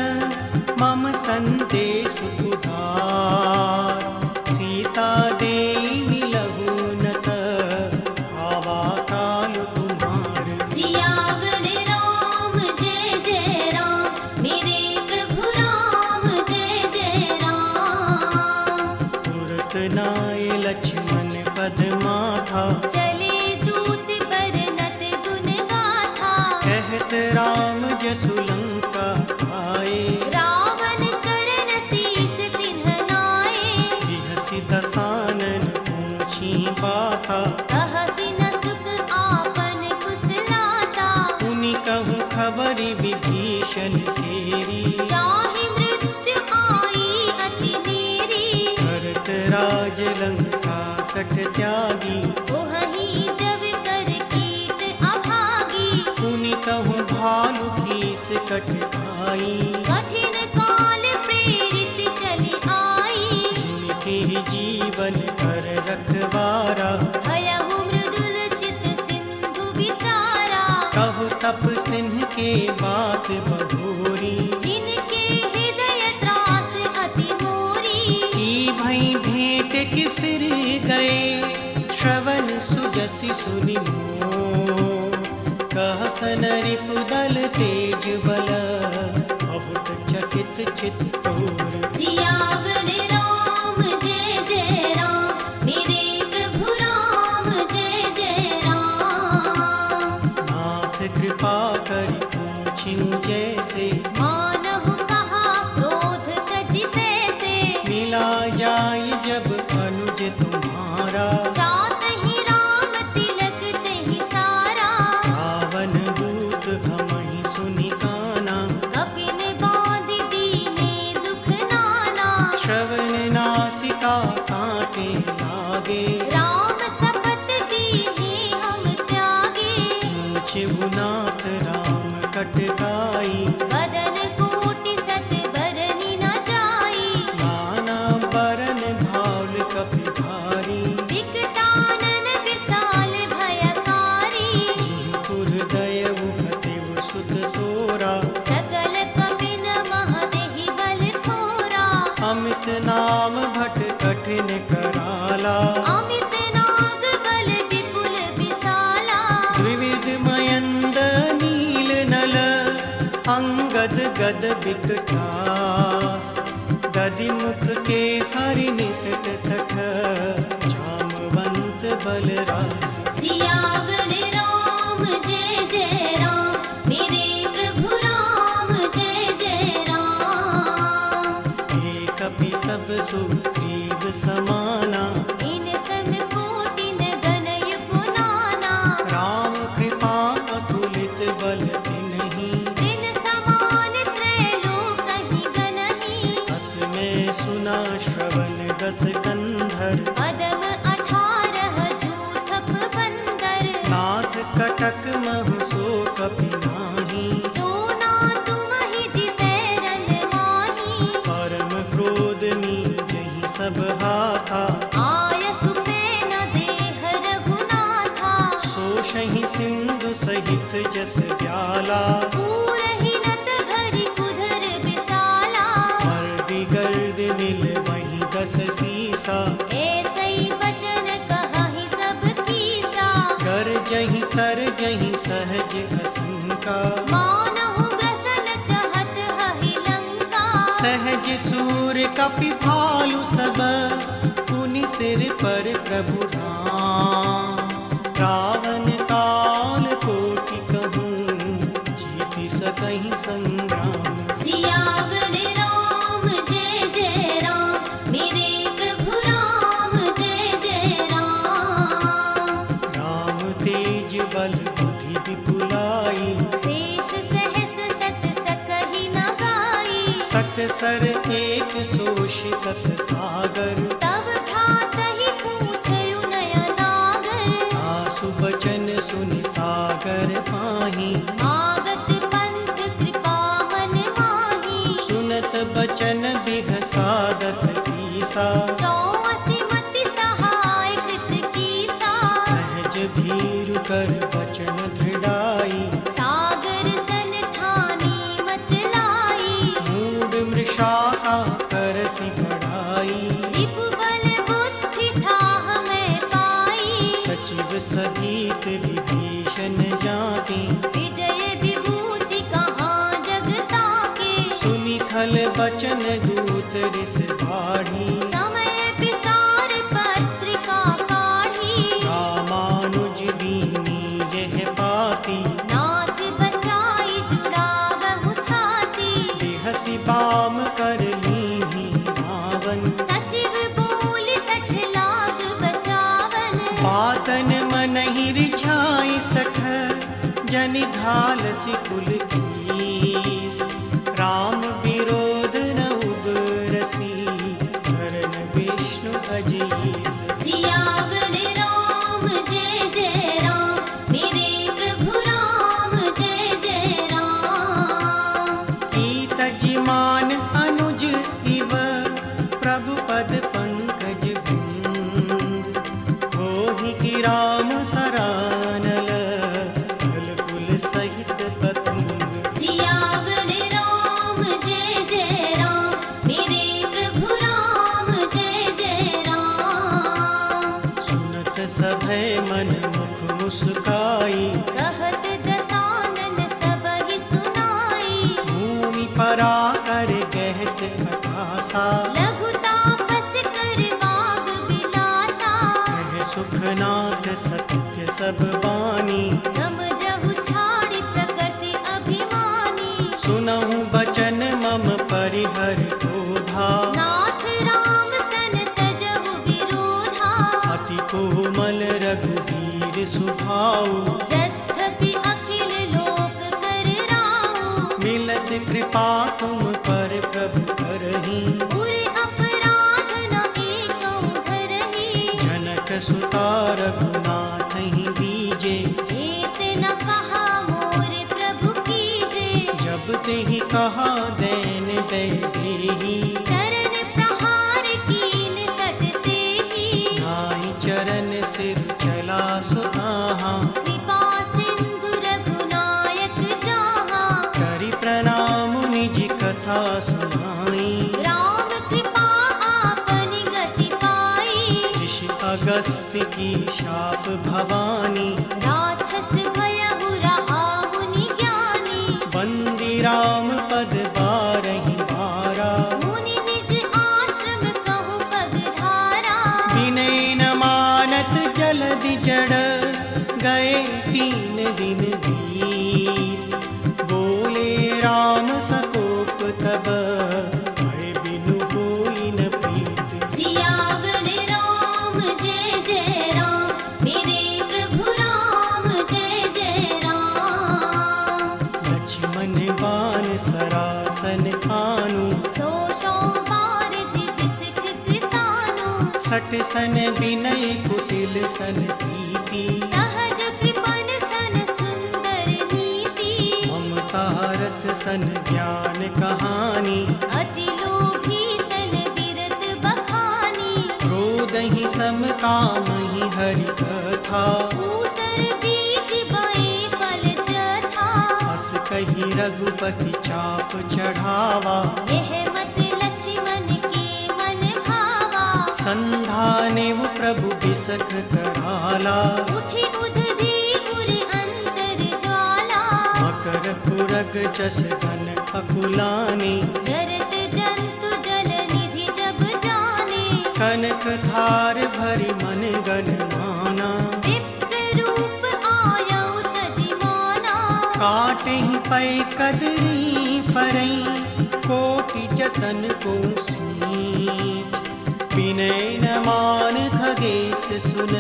मम संदेश उधार। सीता देई मिलहु न त, आवा काल तुम्हार। सियावर राम जय जय राम। मेरे प्रभु राम जय जय राम। तुरत नाय लक्ष्मण पद माथा। चले दूत बरनत गुण गाथा। कहत राम जसु लंका आए। रावण चरण शीस तिन्ह नाए। बिहसि दसानन पूछी बाता। कहसि न सुख आपन कुशलाता। पुनि कहूँ खबरि विभीषण तेरी। चाहि मृत्यु आई अति नेरी। भरत राज लंका सठ त्यागी। ओहहि जब कर कीट अभागी। पुनि कहूँ भालु कीस कट आई। कठिन काल प्रेरित चली आई। जिनके जीवन कर रखवारा। भयहु मृदुल चित सिंधु विचारा। कहु तप सिंह के बात बहोरी। जिनके हृदय त्रास हंसी सुनि मोह, कहसन रिपुदल तेज बल, बहुत चकित चित्तोर। सियावर राम जय जय राम, मेरे प्रभु राम जय जय राम। नाथ कृपा करि पूछिउ जैसे, मानहु कहा क्रोध तजि तैसे। मिला जाय जब अनुज तुम्हारा, जातहि राम तिलक तहि सारा। पावन दूत हमहि सुनि काना, कपिन बाँधि दीने दुख नाना। श्रवण नासिका काटे लागे, राम शपथ दीने हम त्यागे। पूछिउ नाथ राम कटकाई, बदन कोटि सत बरनि न जाई। नाना बरन भाल कपि धारी, विकटानन विशाल भयकारी। पुर दयउ हतिव सुत तोरा, सकल कपिन मह देहि बल थोरा। अमित नाम भट कठिन कराला, अमित नाग बल विपुल विशाला। द्विविध मयंद नील नल, अंगद गद विकटास। दधिमुख के हरि निसट सठ, जामवंत बलरास। सियावर राम जय जय राम, मेरे प्रभु राम जय जय राम। एक कपि सब सुग्रीव समाना, इन सम कोटि न गनय गुनाना। राम कृपा अतुलित बल तिन्हि, तिन समान त्रैलोकहि गनहि। अस में सुना श्रवण दस कंधर। पदम 18 जूथप बंदर। नाथ कटक महु सो कपि नाही, जो ना तुमहि जितै रन माही। परम क्रोध मीजहि सब हाथा, आयसु पेन देह रघुनाथा। सोषहि सिंधु सहित जस जाला। पूरहि नत भरि कुधर विशाला। मर्दि गर्द मिल वही दस सीसा, ऐसै वचन कहहि सब कीसा। गरजहि तरजहि सहज असंका, मानहु ग्रसन चहत हहि लंका। सहज सूर कपि भालु सब, पुनि सिर पर प्रभु राम। रावण काल कोटि कहूँ, जीति सकहि संग्राम। सियावर राम जय जय राम, मेरे प्रभु राम जय जय राम। राम तेज बल बुद्धि विपुलाई, शेष सहस सत सकहि न गाई। सत सर एक सोषि सत सागर। तब भ्रातहि पूछयु नयनागर। आसु बचन सुनि सागर पाहि, आगत पंथ कृपा मन माही। सुनत बचन बिहसा दस सीसा। 180 मति सहाय कृत कीसा। सहज भीरु कर बचन दृढ़ाई, सागर सन ठानी मचलाई। मूढ़ मृषा करसि बढ़ाई। रिपु बल बुद्धि थाह मैं पाई। सचिव सहित विभीषण जाति, विजय विभूति कहाँ जग ताके। सुनि खल बचन दूत रिस बाढ़ी। समय विचार पत्रिका काढ़ी। रामानुज दीनी यह पाती, नाथ बचाई जुड़ावहु छाती। बिहसि बाम कर लीन्ही रावण। सचिव बोलि 60 लाख बचावन। बातन मनहि रिझाई सठ, जनि घालसि कुल कीस। राम विरोध न उबरसी, शरण विष्णु अजीस। सियावर राम जय जय राम, मेरे प्रभु राम जय जय राम। की तजिमान अनुज इव, प्रभु पद पंकज बिंद। होहि की राम सरानल, फल कुल सहित पतंग। सियावर राम जय जय राम, मेरे प्रभु राम जय जय राम। सुनत सभय मन मुख परा कर गहत अकासा, लघु तापस कर बाग बिलासा, कह सुखनाथ सत्य सब बानी, समझहु छाड़ि प्रकृति अभिमानी, सुनहु बचन मम परिहर क्रोधा, नाथ राम सन तजहु विरोधा, अति कोमल रघुवीर सुभाऊ, यद्यपि अखिल लोक कर राऊ, मिलत कृपा तुम पर प्रभु करही, उर अपराध न एकौ धरहि, जनक सुता रघुनाथ ही दीजे, एत न कहा मोर प्रभु कीजे, जब तेहि कहा देन दे देही, चरण प्रहार कीन सटते ही, नाहि चरण सिर चला सुताहा, कृपा सिंधु रघुनायक जाहा, करि प्रणाम निज कथा सुनाई, राम कृपा आपनि गति पाई, ऋषि अगस्त्य की शाप भवानी, राक्षस भयहु रहा मुनि ज्ञानी, बंदी राम पद बारहि बारा, मुनि निज आश्रम कहु पग धारा, विनय न मानत जलधि जड़, गए 3 दिन बीत, बोले राम सकोप तब, भय बिनु होई न प्रीत, सियावर राम जय जय राम, मेरे प्रभु राम जय जय राम, लक्ष्मण बान सरासन खानु, सो पारधि विसकृत सानु, सट सन विनय कुटिल सन प्रीति, सहज कृपन सन सुंदर नीति, ममता रथ सन ज्ञान कहानी, अति लोभी सन बिरत बखानी, क्रोधहि सम कामहि हरि कथा, ऊसर बीज बए फल जथा, हस कहि रघुपति चाप चढ़ावा, यह मत लक्ष्मण के मन भावा, संधाने वो प्रभु बिसख कराला, उठि उधि उर अंतर ज्वाला, मकर पुरग जस घन अकुलानी, जरत जंतु जल निधि जब जाने, कनक धार भरि मन गन माना, विप्र रूप आयौ तजिमाना, काटहि पै कदरी फरई, कोटि जतन को सींच, विनय न मान खगेश सुन,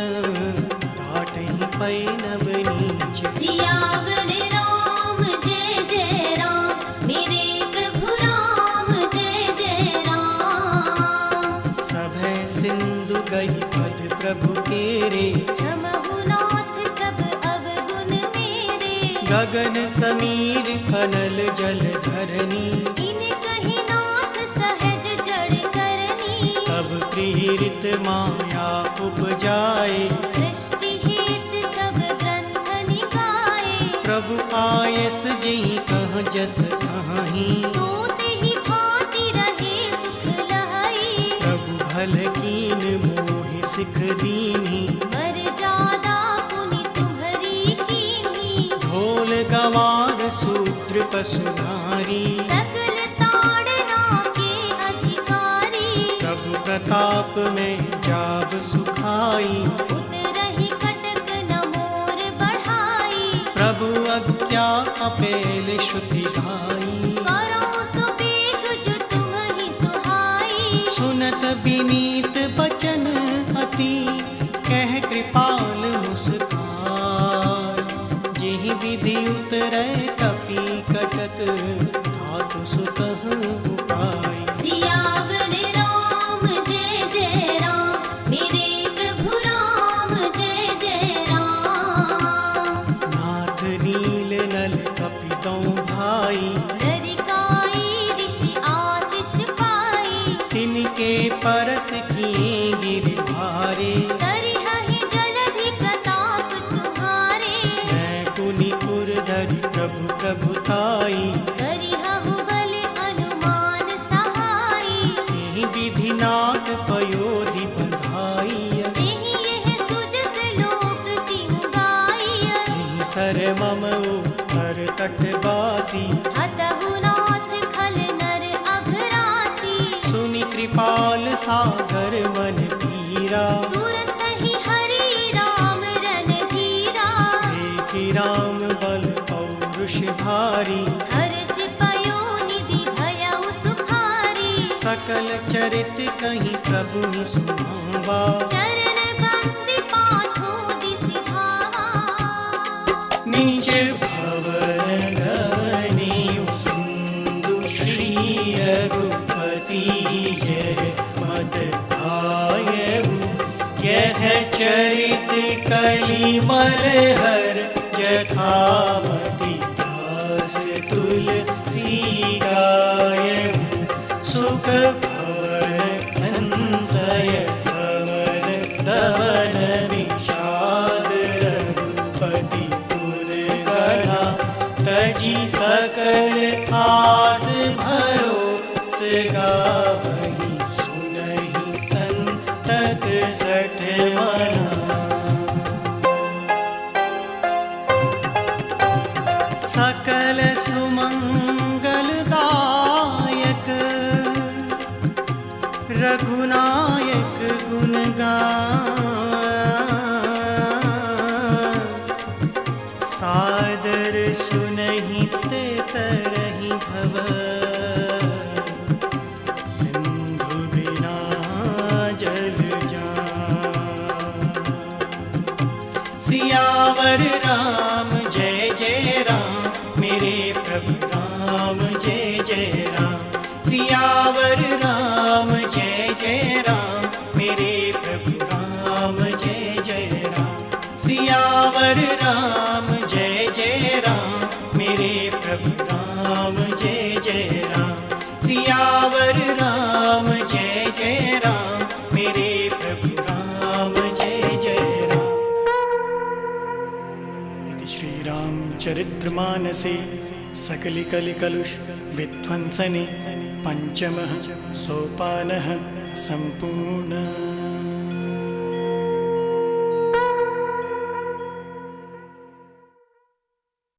डांटहि पै नव नीच, सियावर राम जय जय राम, मेरे प्रभु राम जय जय राम, सभय सिंधु गहि पद प्रभु तेरे, क्षमहु नाथ सब अवगुण मेरे, गगन समीर कनल जल धरनी, इन कहि नाथ सहज जड़ करनी, तब प्रीरित माया उपजाए, सृष्टि हेत सब ग्रंथ निकाये, प्रभु आयस जेहि कह जस कहीं, सोते ही भांति रहे सुख लहई, प्रभु भल कीन मोहि सिख दीनी, मर्यादा पुनि तुम्हरी कीन्ही, ढोल गवार सूत्र पशुधारी, सकल ताड़ना के अधिकारी, प्रभु प्रताप में जाब सुखाई, उतरहि कटक न मोर बढ़ाई, प्रभु अज्ञा अपेल श्रुति ढाई, करो सुबेग जो तुम्हि सुहाई, सुनत विनीत बचन अति, कह कृपाल मुस्कान, जेहि विधि उतरै कपि कटक, धातु सुतहु उपाय, सियावर राम जय जय राम, मेरे प्रभु राम जय जय राम, नाथ नील नल कपितौ भाई, लरिकाई ऋषि आशीष पाई, तिनके परस किए गिरधारे, करिहहि जलधि प्रताप तुम्हारे, मैं पुनिपुर धरि प्रभु प्रभुताई, करिहु बल अनुमान सहाई, एहि विधि नाथ पयोधि बधाई, जेहि यह सुजस लोक तिहु गाई, एहि सर मम पर तटवासी, हतहु नाथ खल सागर वन तीरा, तुरत ही हरि राम रणधीरा। देखि राम बल पौरुष भारी, हर्ष पयो निधि भयउ सुखारी। सकल चरित कहीं प्रभु ही सुनावा, चरण बंदी पाछो दिस धावा। नीच भवन गवनी सिंधु श्री रघुपति यह मत आयहु। यह चरित कलिमल हर जथामति दास तुलसी गायहु। सुख भवन संशय समर दमन विषाद रघुपति पुर गढ़ा। तजी सकल आस भरोस गावहि, सुनहि संतत सठ मना। सकल सुमंगलदायक रघुनायक गुण गान। सादर सुनहि ते तरहि भव, सिंधु बिना जल जान। सियावर राम जय जय राम, मेरे प्रभु राम जय जय राम। सियावर राम जय जय राम, मेरे प्रभु राम जय जय राम। सियावर राम जय जय राम, मेरे प्रभु राम जय जय राम। सियावर राम जय जय राम, मेरे प्रभु राम जय जय राम। इति श्री रामचरितमानसे सकलिकलिकलुष विध्वंसने पंचमः सोपानः सम्पूर्णः।